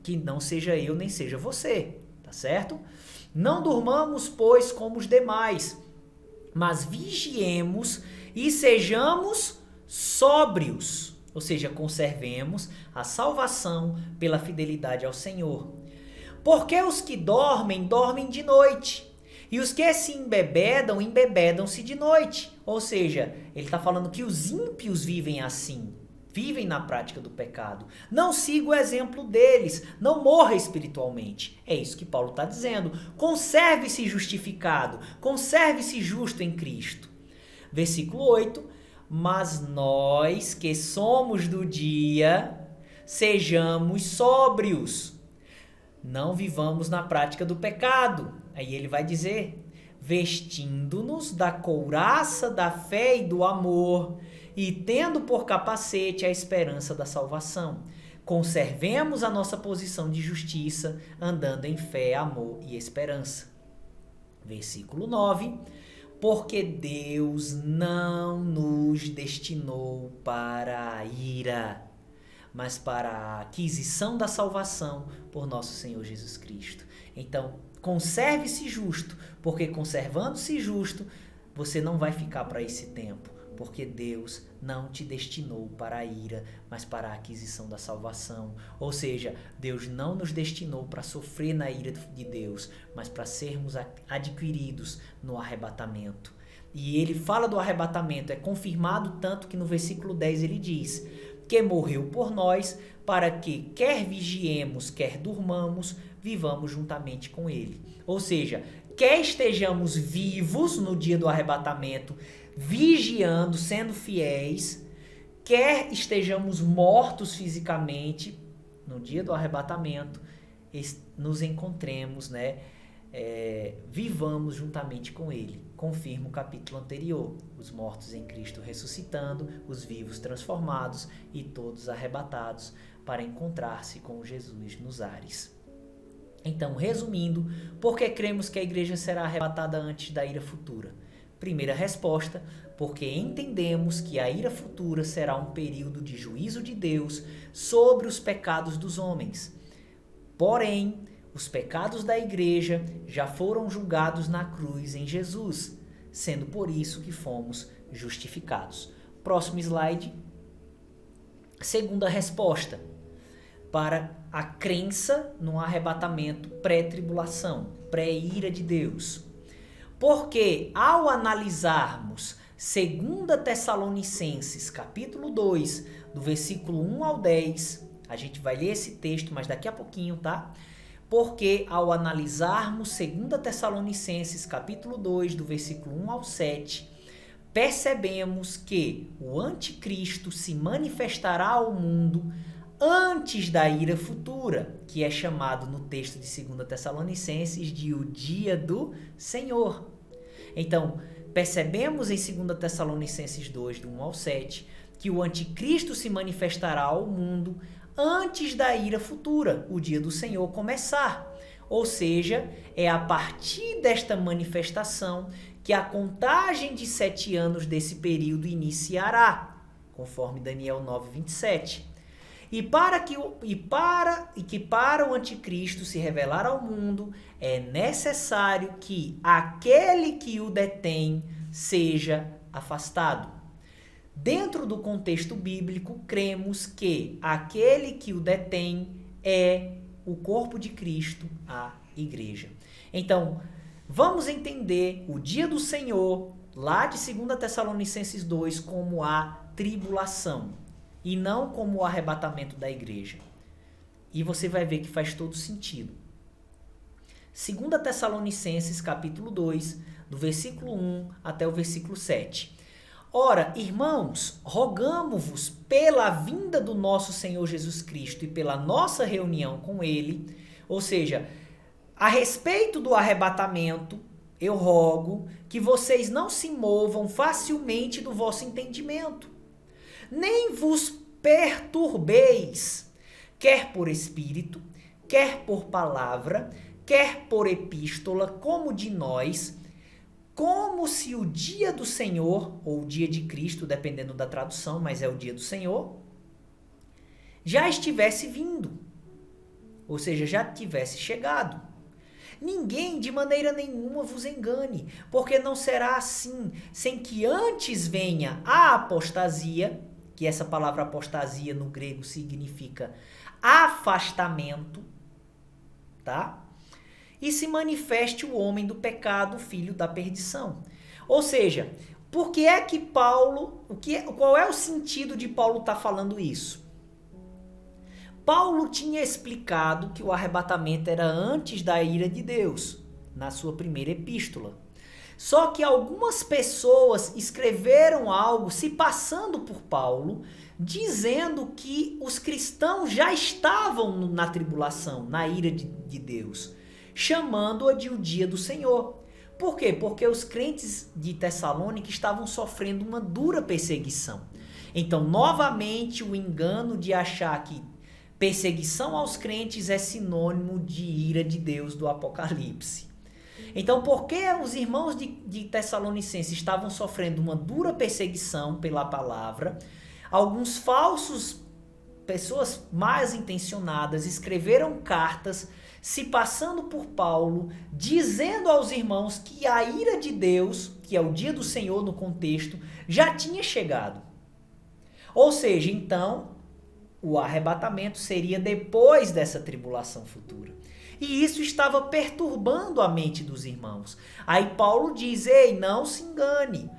Que não seja eu, nem seja você. Tá certo? Não durmamos, pois, como os demais, mas vigiemos e sejamos sóbrios. Ou seja, conservemos a salvação pela fidelidade ao Senhor. Porque os que dormem, dormem de noite. E os que se embebedam, embebedam-se de noite. Ou seja, ele está falando que os ímpios vivem assim. Vivem na prática do pecado. Não siga o exemplo deles. Não morra espiritualmente. É isso que Paulo está dizendo. Conserve-se justificado. Conserve-se justo em Cristo. Versículo 8. Mas nós que somos do dia, sejamos sóbrios. Não vivamos na prática do pecado. Aí ele vai dizer, vestindo-nos da couraça da fé e do amor, e tendo por capacete a esperança da salvação. Conservemos a nossa posição de justiça, andando em fé, amor e esperança. Versículo 9. Porque Deus não nos destinou para a ira, mas para a aquisição da salvação por nosso Senhor Jesus Cristo. Então, conserve-se justo, porque conservando-se justo, você não vai ficar para esse tempo, porque Deus não te destinou para a ira, mas para a aquisição da salvação. Ou seja, Deus não nos destinou para sofrer na ira de Deus, mas para sermos adquiridos no arrebatamento. E ele fala do arrebatamento, é confirmado tanto que no versículo 10 ele diz que morreu por nós, para que quer vigiemos, quer durmamos, vivamos juntamente com ele. Ou seja, quer estejamos vivos no dia do arrebatamento, vigiando, sendo fiéis, quer estejamos mortos fisicamente, no dia do arrebatamento, nos encontremos, vivamos juntamente com ele. Confirma o capítulo anterior, os mortos em Cristo ressuscitando, os vivos transformados e todos arrebatados para encontrar-se com Jesus nos ares. Então, resumindo, por que cremos que a igreja será arrebatada antes da ira futura? Primeira resposta, porque entendemos que a ira futura será um período de juízo de Deus sobre os pecados dos homens. Porém, os pecados da igreja já foram julgados na cruz em Jesus, sendo por isso que fomos justificados. Próximo slide. Segunda resposta, para a crença no arrebatamento pré-tribulação, pré-ira de Deus. Porque ao analisarmos 2 Tessalonicenses, capítulo 2, do versículo 1 ao 10, a gente vai ler esse texto, mas daqui a pouquinho, tá? Porque ao analisarmos 2 Tessalonicenses, capítulo 2, do versículo 1 ao 7, percebemos que o anticristo se manifestará ao mundo antes da ira futura, que é chamado no texto de 2 Tessalonicenses de o dia do Senhor. Então, percebemos em 2 Tessalonicenses 2, do 1 ao 7, que o anticristo se manifestará ao mundo antes da ira futura, o dia do Senhor começar. Ou seja, é a partir desta manifestação que a contagem de 7 anos desse período iniciará. conforme Daniel 9:27. E para o anticristo se revelar ao mundo, é necessário que aquele que o detém seja afastado. Dentro do contexto bíblico, cremos que aquele que o detém é o corpo de Cristo, a igreja. Então, vamos entender o dia do Senhor, lá de 2 Tessalonicenses 2, como a tribulação e não como o arrebatamento da igreja. E você vai ver que faz todo sentido. 2 Tessalonicenses capítulo 2, do versículo 1 até o versículo 7. Ora, irmãos, rogamo-vos pela vinda do nosso Senhor Jesus Cristo e pela nossa reunião com Ele, ou seja, a respeito do arrebatamento, eu rogo que vocês não se movam facilmente do vosso entendimento, nem vos perturbeis, quer por espírito, quer por palavra, quer por epístola, como de nós, como se o dia do Senhor, ou o dia de Cristo, dependendo da tradução, mas é o dia do Senhor, já estivesse vindo, ou seja, já tivesse chegado. Ninguém de maneira nenhuma vos engane, porque não será assim, sem que antes venha a apostasia, que essa palavra apostasia no grego significa afastamento, tá? E se manifeste o homem do pecado, filho da perdição. Ou seja, por que é que Paulo, qual é o sentido de Paulo estar falando isso? Paulo tinha explicado que o arrebatamento era antes da ira de Deus, na sua primeira epístola. Só que algumas pessoas escreveram algo se passando por Paulo, dizendo que os cristãos já estavam na tribulação, na ira de Deus, chamando-a de o dia do Senhor. Por quê? Porque os crentes de Tessalônica estavam sofrendo uma dura perseguição. Então, novamente, o engano de achar que perseguição aos crentes é sinônimo de ira de Deus do Apocalipse. Então, porque os irmãos de Tessalonicenses estavam sofrendo uma dura perseguição pela palavra, alguns falsos, pessoas mais intencionadas, escreveram cartas se passando por Paulo, dizendo aos irmãos que a ira de Deus, que é o dia do Senhor no contexto, já tinha chegado. Ou seja, então, o arrebatamento seria depois dessa tribulação futura. E isso estava perturbando a mente dos irmãos. Aí Paulo diz, ei, não se engane.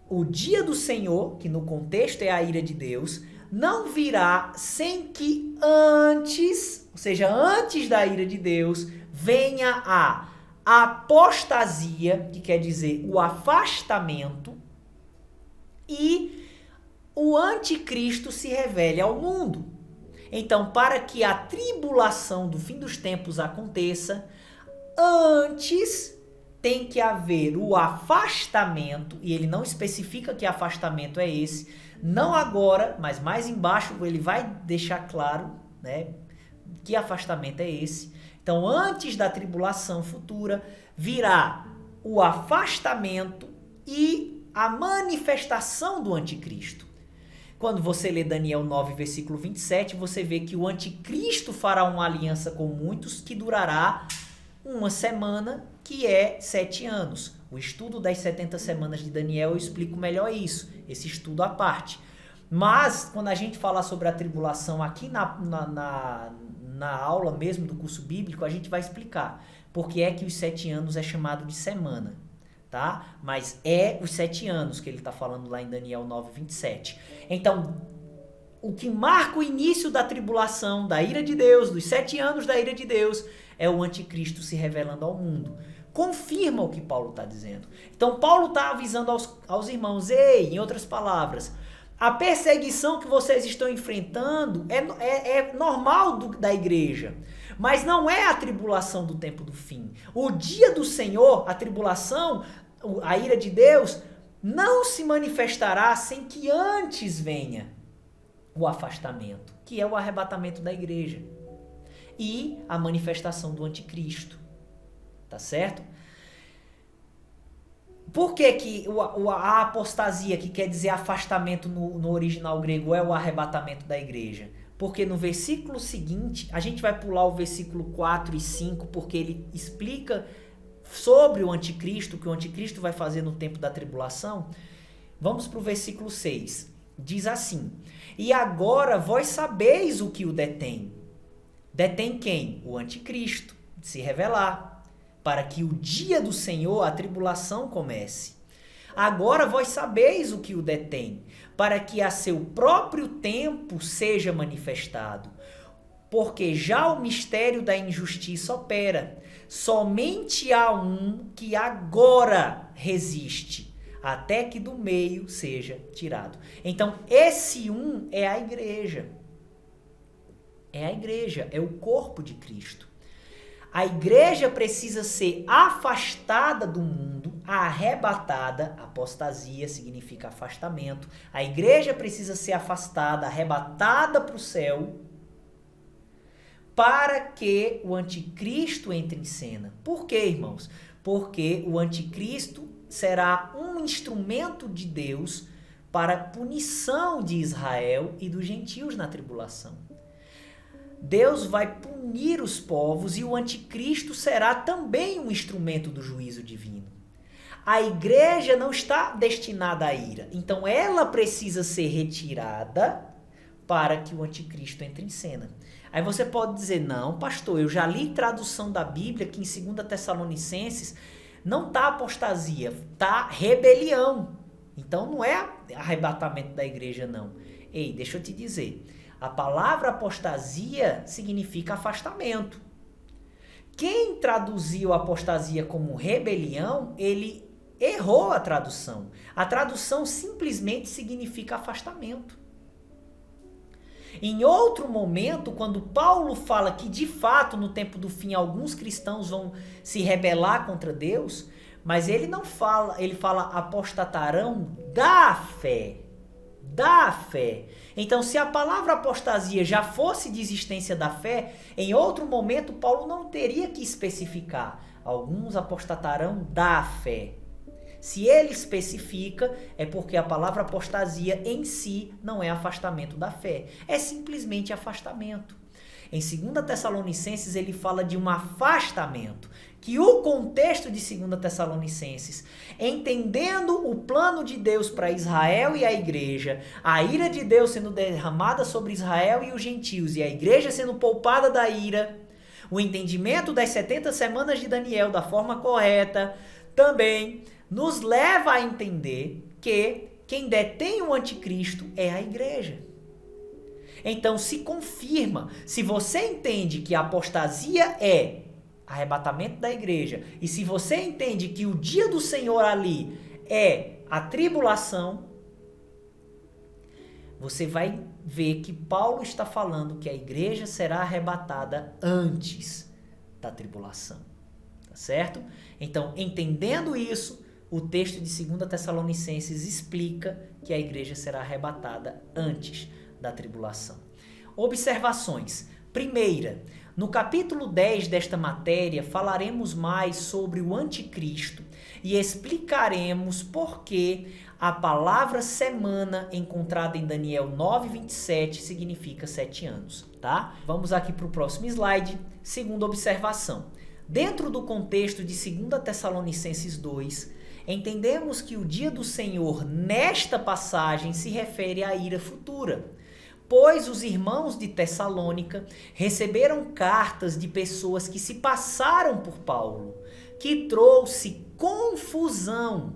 O dia do Senhor, que no contexto é a ira de Deus, não virá sem que antes, ou seja, antes da ira de Deus, venha a apostasia, que quer dizer o afastamento, e o anticristo se revele ao mundo. Então, para que a tribulação do fim dos tempos aconteça, antes tem que haver o afastamento, e ele não especifica que afastamento é esse, não agora, mas mais embaixo ele vai deixar claro, né, que afastamento é esse. Então, antes da tribulação futura, virá o afastamento e a manifestação do anticristo. Quando você lê Daniel 9, versículo 27, você vê que o anticristo fará uma aliança com muitos que durará uma semana, que é 7 anos. O estudo das 70 semanas de Daniel, eu explico melhor isso, esse estudo à parte. Mas, quando a gente fala sobre a tribulação aqui na aula mesmo do curso bíblico, a gente vai explicar porque é que os 7 anos é chamado de semana. Tá? Mas é os 7 anos que ele está falando lá em Daniel 9, 27. Então, o que marca o início da tribulação, da ira de Deus, dos 7 anos da ira de Deus, é o anticristo se revelando ao mundo. Confirma o que Paulo está dizendo. Então, Paulo está avisando aos irmãos, ei, em outras palavras, a perseguição que vocês estão enfrentando é normal da igreja. Mas não é a tribulação do tempo do fim. O dia do Senhor, a tribulação, a ira de Deus, não se manifestará sem que antes venha o afastamento, que é o arrebatamento da igreja. E a manifestação do anticristo. Tá certo? Por que a apostasia, que quer dizer afastamento no original grego, é o arrebatamento da igreja? Porque no versículo seguinte, a gente vai pular o versículo 4 e 5, porque ele explica sobre o anticristo, o que o anticristo vai fazer no tempo da tribulação. Vamos para o versículo 6. Diz assim: e agora vós sabeis o que o detém. Detém quem? O anticristo, de se revelar, para que o dia do Senhor, a tribulação, comece. Agora vós sabeis o que o detém, para que a seu próprio tempo seja manifestado. Porque já o mistério da injustiça opera. Somente há um que agora resiste, até que do meio seja tirado. Então, esse um é a igreja. É a igreja, é o corpo de Cristo. A igreja precisa ser afastada do mundo, arrebatada. Apostasia significa afastamento. A igreja precisa ser afastada, arrebatada para o céu, para que o anticristo entre em cena. Por quê, irmãos? Porque o anticristo será um instrumento de Deus para a punição de Israel e dos gentios na tribulação. Deus vai punir os povos e o anticristo será também um instrumento do juízo divino. A igreja não está destinada à ira, então ela precisa ser retirada para que o anticristo entre em cena. Aí você pode dizer, não, pastor, eu já li tradução da Bíblia que em 2 Tessalonicenses não está apostasia, está rebelião. Então não é arrebatamento da igreja, não. Ei, deixa eu te dizer, a palavra apostasia significa afastamento. Quem traduziu apostasia como rebelião, ele errou a tradução. A tradução simplesmente significa afastamento. Em outro momento, quando Paulo fala que de fato no tempo do fim alguns cristãos vão se rebelar contra Deus, mas ele não fala, ele fala apostatarão da fé. Da fé. Então, se a palavra apostasia já fosse desistência da fé, em outro momento Paulo não teria que especificar. Alguns apostatarão da fé. Se ele especifica, é porque a palavra apostasia em si não é afastamento da fé. É simplesmente afastamento. Em 2 Tessalonicenses ele fala de um afastamento, que o contexto de 2 Tessalonicenses, entendendo o plano de Deus para Israel e a igreja, a ira de Deus sendo derramada sobre Israel e os gentios, e a igreja sendo poupada da ira, o entendimento das 70 semanas de Daniel da forma correta, também nos leva a entender que quem detém o anticristo é a igreja. Então se confirma, se você entende que a apostasia é arrebatamento da igreja, e se você entende que o dia do Senhor ali é a tribulação, você vai ver que Paulo está falando que a igreja será arrebatada antes da tribulação. Tá certo? Então, entendendo isso, o texto de 2 Tessalonicenses explica que a igreja será arrebatada antes da tribulação. Observações. Primeira, no capítulo 10 desta matéria, falaremos mais sobre o anticristo e explicaremos por que a palavra semana encontrada em Daniel 9:27 significa 7 anos, tá? Vamos aqui para o próximo slide. Segunda observação. Dentro do contexto de 2 Tessalonicenses 2, entendemos que o dia do Senhor nesta passagem se refere à ira futura, pois os irmãos de Tessalônica receberam cartas de pessoas que se passaram por Paulo, que trouxe confusão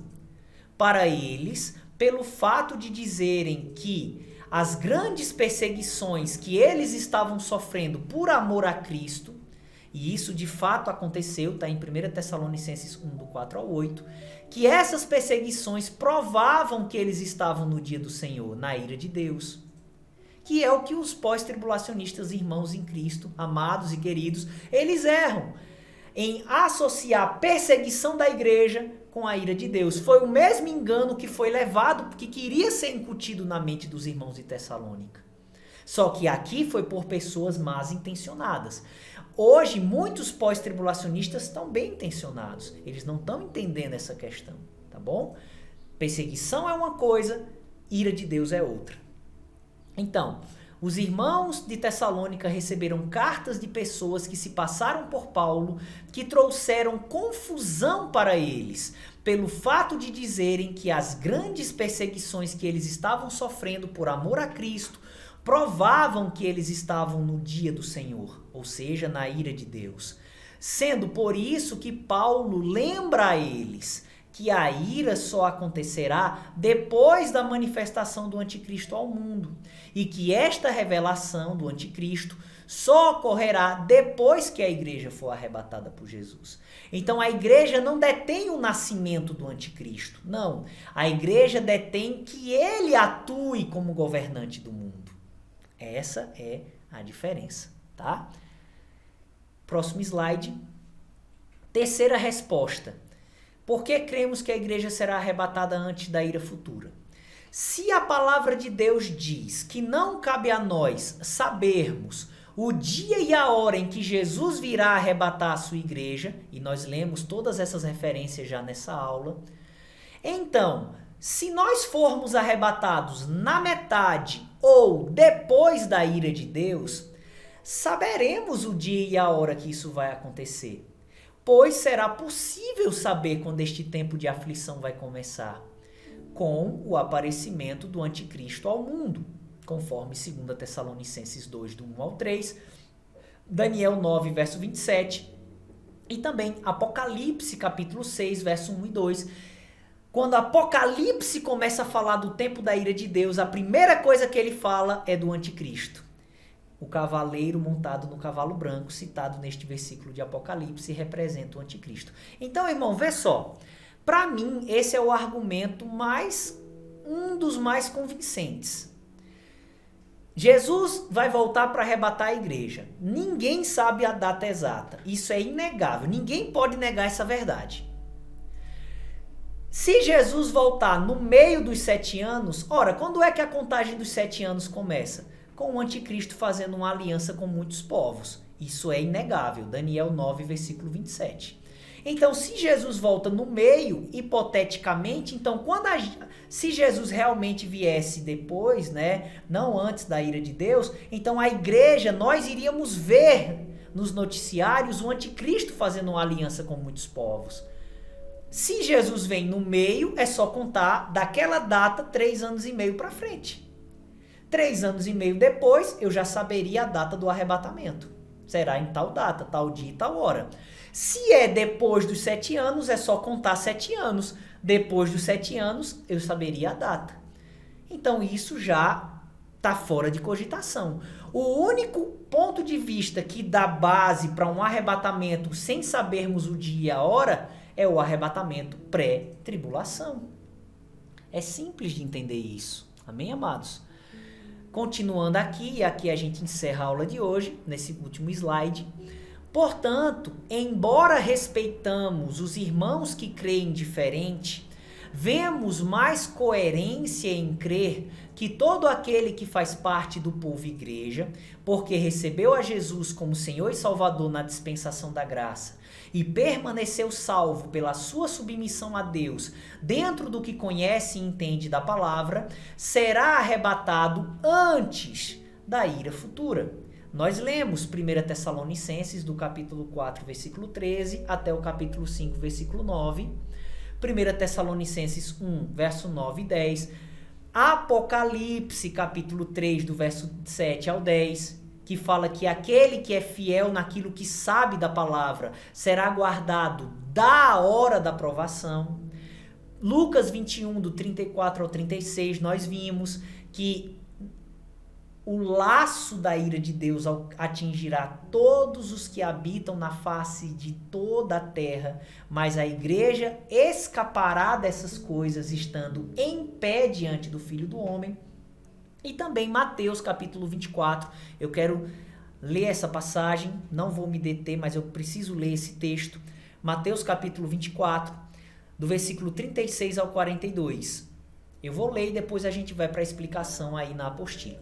para eles pelo fato de dizerem que as grandes perseguições que eles estavam sofrendo por amor a Cristo, e isso de fato aconteceu, está em 1 Tessalonicenses 1, do 4 ao 8, que essas perseguições provavam que eles estavam no dia do Senhor, na ira de Deus. Que é o que os pós-tribulacionistas irmãos em Cristo, amados e queridos, eles erram em associar a perseguição da igreja com a ira de Deus. Foi o mesmo engano que foi levado, que queria ser incutido na mente dos irmãos de Tessalônica. Só que aqui foi por pessoas más intencionadas. Hoje, muitos pós-tribulacionistas estão bem intencionados. Eles não estão entendendo essa questão, tá bom? Perseguição é uma coisa, ira de Deus é outra. Então, os irmãos de Tessalônica receberam cartas de pessoas que se passaram por Paulo, que trouxeram confusão para eles, pelo fato de dizerem que as grandes perseguições que eles estavam sofrendo por amor a Cristo provavam que eles estavam no dia do Senhor, ou seja, na ira de Deus. Sendo por isso que Paulo lembra a eles que a ira só acontecerá depois da manifestação do anticristo ao mundo, e que esta revelação do anticristo só ocorrerá depois que a igreja for arrebatada por Jesus. Então a igreja não detém o nascimento do anticristo, não. A igreja detém que ele atue como governante do mundo. Essa é a diferença, tá? Próximo slide. Terceira resposta. Por que cremos que a igreja será arrebatada antes da ira futura? Se a palavra de Deus diz que não cabe a nós sabermos o dia e a hora em que Jesus virá arrebatar a sua igreja, e nós lemos todas essas referências já nessa aula, então, se nós formos arrebatados na metade ou depois da ira de Deus, saberemos o dia e a hora que isso vai acontecer, pois será possível saber quando este tempo de aflição vai começar, com o aparecimento do anticristo ao mundo, conforme 2 Tessalonicenses 2, do 1 ao 3, Daniel 9, verso 27, e também Apocalipse, capítulo 6, verso 1 e 2. Quando Apocalipse começa a falar do tempo da ira de Deus, a primeira coisa que ele fala é do anticristo. O cavaleiro montado no cavalo branco, citado neste versículo de Apocalipse, representa o anticristo. Então, irmão, vê só. Para mim, esse é o argumento um dos mais convincentes. Jesus vai voltar para arrebatar a igreja. Ninguém sabe a data exata. Isso é inegável. Ninguém pode negar essa verdade. Se Jesus voltar no meio dos 7 anos, ora, quando é que a contagem dos 7 anos começa? Com o anticristo fazendo uma aliança com muitos povos. Isso é inegável. Daniel 9, versículo 27. Então, se Jesus volta no meio, hipoteticamente, então, se Jesus realmente viesse depois, né, não antes da ira de Deus, então a igreja, nós iríamos ver nos noticiários o anticristo fazendo uma aliança com muitos povos. Se Jesus vem no meio, é só contar daquela data 3 anos e meio para frente. 3 anos e meio depois, eu já saberia a data do arrebatamento. Será em tal data, tal dia e tal hora. Se é depois dos 7 anos, é só contar 7 anos. Depois dos 7 anos, eu saberia a data. Então, isso já está fora de cogitação. O único ponto de vista que dá base para um arrebatamento sem sabermos o dia e a hora é o arrebatamento pré-tribulação. É simples de entender isso. Amém, amados? Continuando aqui, e aqui a gente encerra a aula de hoje, nesse último slide. Portanto, embora respeitamos os irmãos que creem diferente, vemos mais coerência em crer que todo aquele que faz parte do povo igreja, porque recebeu a Jesus como Senhor e Salvador na dispensação da graça, e permaneceu salvo pela sua submissão a Deus, dentro do que conhece e entende da palavra, será arrebatado antes da ira futura. Nós lemos 1 Tessalonicenses do capítulo 4, versículo 13, até o capítulo 5, versículo 9. 1 Tessalonicenses 1, verso 9 e 10. Apocalipse, capítulo 3, do verso 7 ao 10, que fala que aquele que é fiel naquilo que sabe da palavra será guardado da hora da provação. Lucas 21, do 34 ao 36, nós vimos que o laço da ira de Deus atingirá todos os que habitam na face de toda a terra, mas a igreja escapará dessas coisas estando em pé diante do Filho do Homem. E também Mateus capítulo 24, eu quero ler essa passagem, não vou me deter, mas eu preciso ler esse texto. Mateus capítulo 24, do versículo 36 ao 42. Eu vou ler e depois a gente vai para a explicação aí na apostila.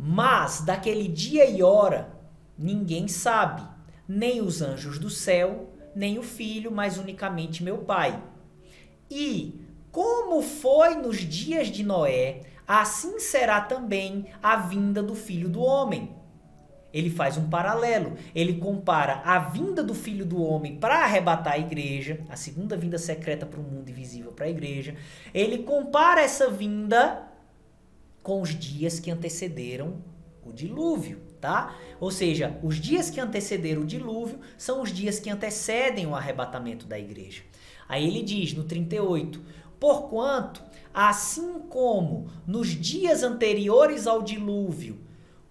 Mas daquele dia e hora ninguém sabe, nem os anjos do céu, nem o Filho, mas unicamente meu Pai. E como foi nos dias de Noé, assim será também a vinda do Filho do Homem. Ele faz um paralelo. Ele compara a vinda do Filho do Homem para arrebatar a igreja, a segunda vinda secreta para o mundo invisível para a igreja. Ele compara essa vinda com os dias que antecederam o dilúvio, tá? Ou seja, os dias que antecederam o dilúvio são os dias que antecedem o arrebatamento da igreja. Aí ele diz no 38, porquanto, assim como nos dias anteriores ao dilúvio,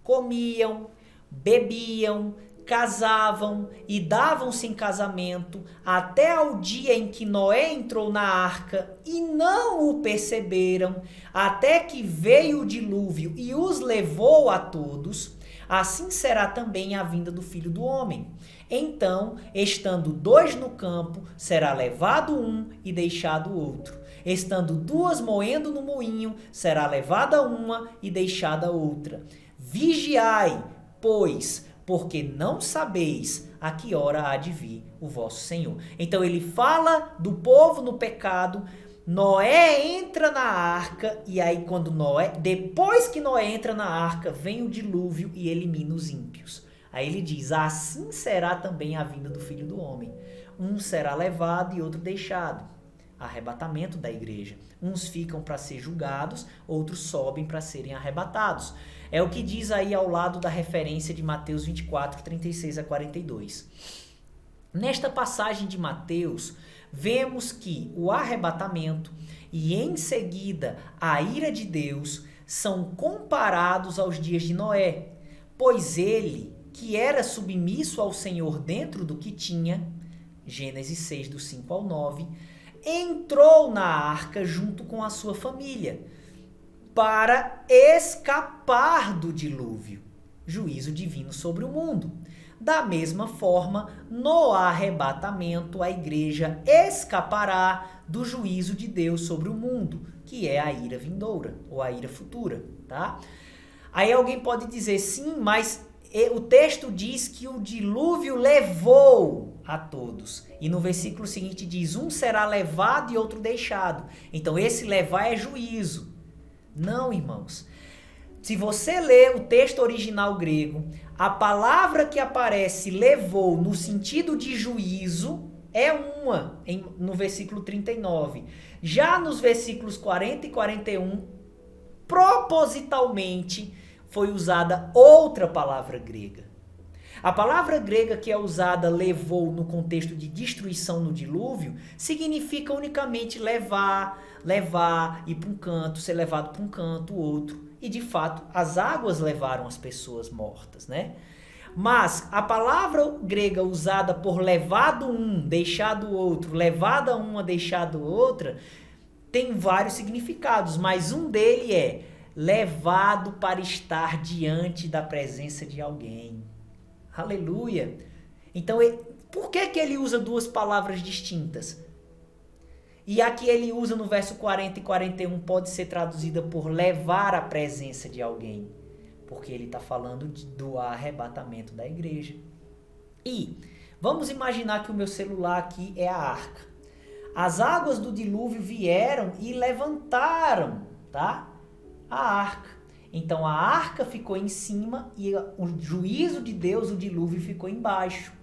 comiam, bebiam, casavam e davam-se em casamento até ao dia em que Noé entrou na arca e não o perceberam, até que veio o dilúvio e os levou a todos, assim será também a vinda do Filho do Homem. Então, estando 2 no campo, será levado um e deixado o outro. Estando 2 moendo no moinho, será levada uma e deixada outra. Vigiai, pois, porque não sabeis a que hora há de vir o vosso Senhor. Então ele fala do povo no pecado, Noé entra na arca, e aí depois que Noé entra na arca, vem o dilúvio e elimina os ímpios. Aí ele diz, assim será também a vinda do Filho do Homem. Um será levado e outro deixado. Arrebatamento da igreja. Uns ficam para ser julgados, outros sobem para serem arrebatados. É o que diz aí ao lado da referência de Mateus 24, 36 a 42. Nesta passagem de Mateus, vemos que o arrebatamento e em seguida a ira de Deus são comparados aos dias de Noé, pois ele, que era submisso ao Senhor dentro do que tinha, Gênesis 6, do 5 ao 9, entrou na arca junto com a sua família, para escapar do dilúvio, juízo divino sobre o mundo. Da mesma forma, no arrebatamento, a igreja escapará do juízo de Deus sobre o mundo, que é a ira vindoura, ou a ira futura, tá? Aí alguém pode dizer, sim, mas o texto diz que o dilúvio levou a todos. E no versículo seguinte diz, um será levado e outro deixado. Então esse levar é juízo. Não, irmãos. Se você ler o texto original grego, a palavra que aparece levou no sentido de juízo é uma no versículo 39. Já nos versículos 40 e 41, propositalmente foi usada outra palavra grega. A palavra grega que é usada levou no contexto de destruição no dilúvio significa unicamente levar, ir para um canto, ser levado para um canto, outro. E de fato, as águas levaram as pessoas mortas, né? Mas a palavra grega usada por levado um, deixado outro, levada uma, deixado outra, tem vários significados, mas um dele é levado para estar diante da presença de alguém. Aleluia! Então, por que ele usa duas palavras distintas? E a que ele usa no verso 40 e 41 pode ser traduzida por levar a presença de alguém. Porque ele está falando do arrebatamento da igreja. E vamos imaginar que o meu celular aqui é a arca. As águas do dilúvio vieram e levantaram, tá? A arca. Então a arca ficou em cima e o juízo de Deus, o dilúvio, ficou embaixo.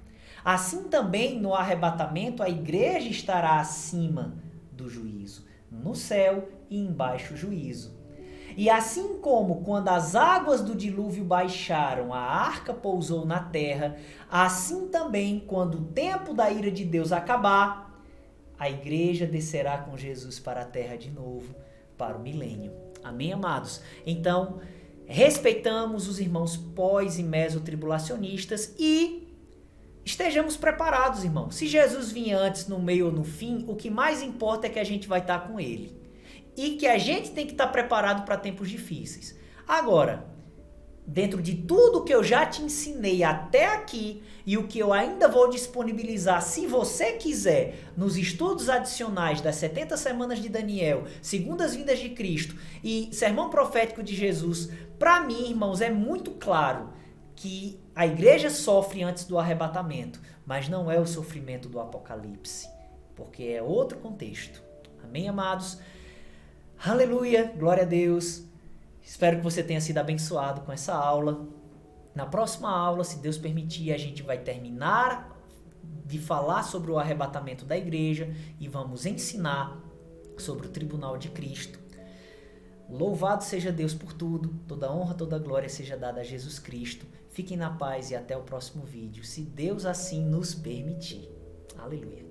Assim também no arrebatamento a igreja estará acima do juízo, no céu e embaixo o juízo. E assim como quando as águas do dilúvio baixaram, a arca pousou na terra, assim também quando o tempo da ira de Deus acabar, a igreja descerá com Jesus para a terra de novo, para o milênio. Amém, amados? Então, respeitamos os irmãos pós- e mesotribulacionistas e estejamos preparados, irmão. Se Jesus vinha antes, no meio ou no fim, o que mais importa é que a gente vai estar com ele. E que a gente tem que estar preparado para tempos difíceis. Agora, dentro de tudo que eu já te ensinei até aqui e o que eu ainda vou disponibilizar, se você quiser, nos estudos adicionais das 70 semanas de Daniel, segundas vindas de Cristo e sermão profético de Jesus, para mim, irmãos, é muito claro que a igreja sofre antes do arrebatamento, mas não é o sofrimento do Apocalipse, porque é outro contexto. Amém, amados? Aleluia, glória a Deus. Espero que você tenha sido abençoado com essa aula. Na próxima aula, se Deus permitir, a gente vai terminar de falar sobre o arrebatamento da igreja e vamos ensinar sobre o tribunal de Cristo. Louvado seja Deus por tudo, toda honra, toda glória seja dada a Jesus Cristo. Fiquem na paz e até o próximo vídeo, se Deus assim nos permitir. Aleluia.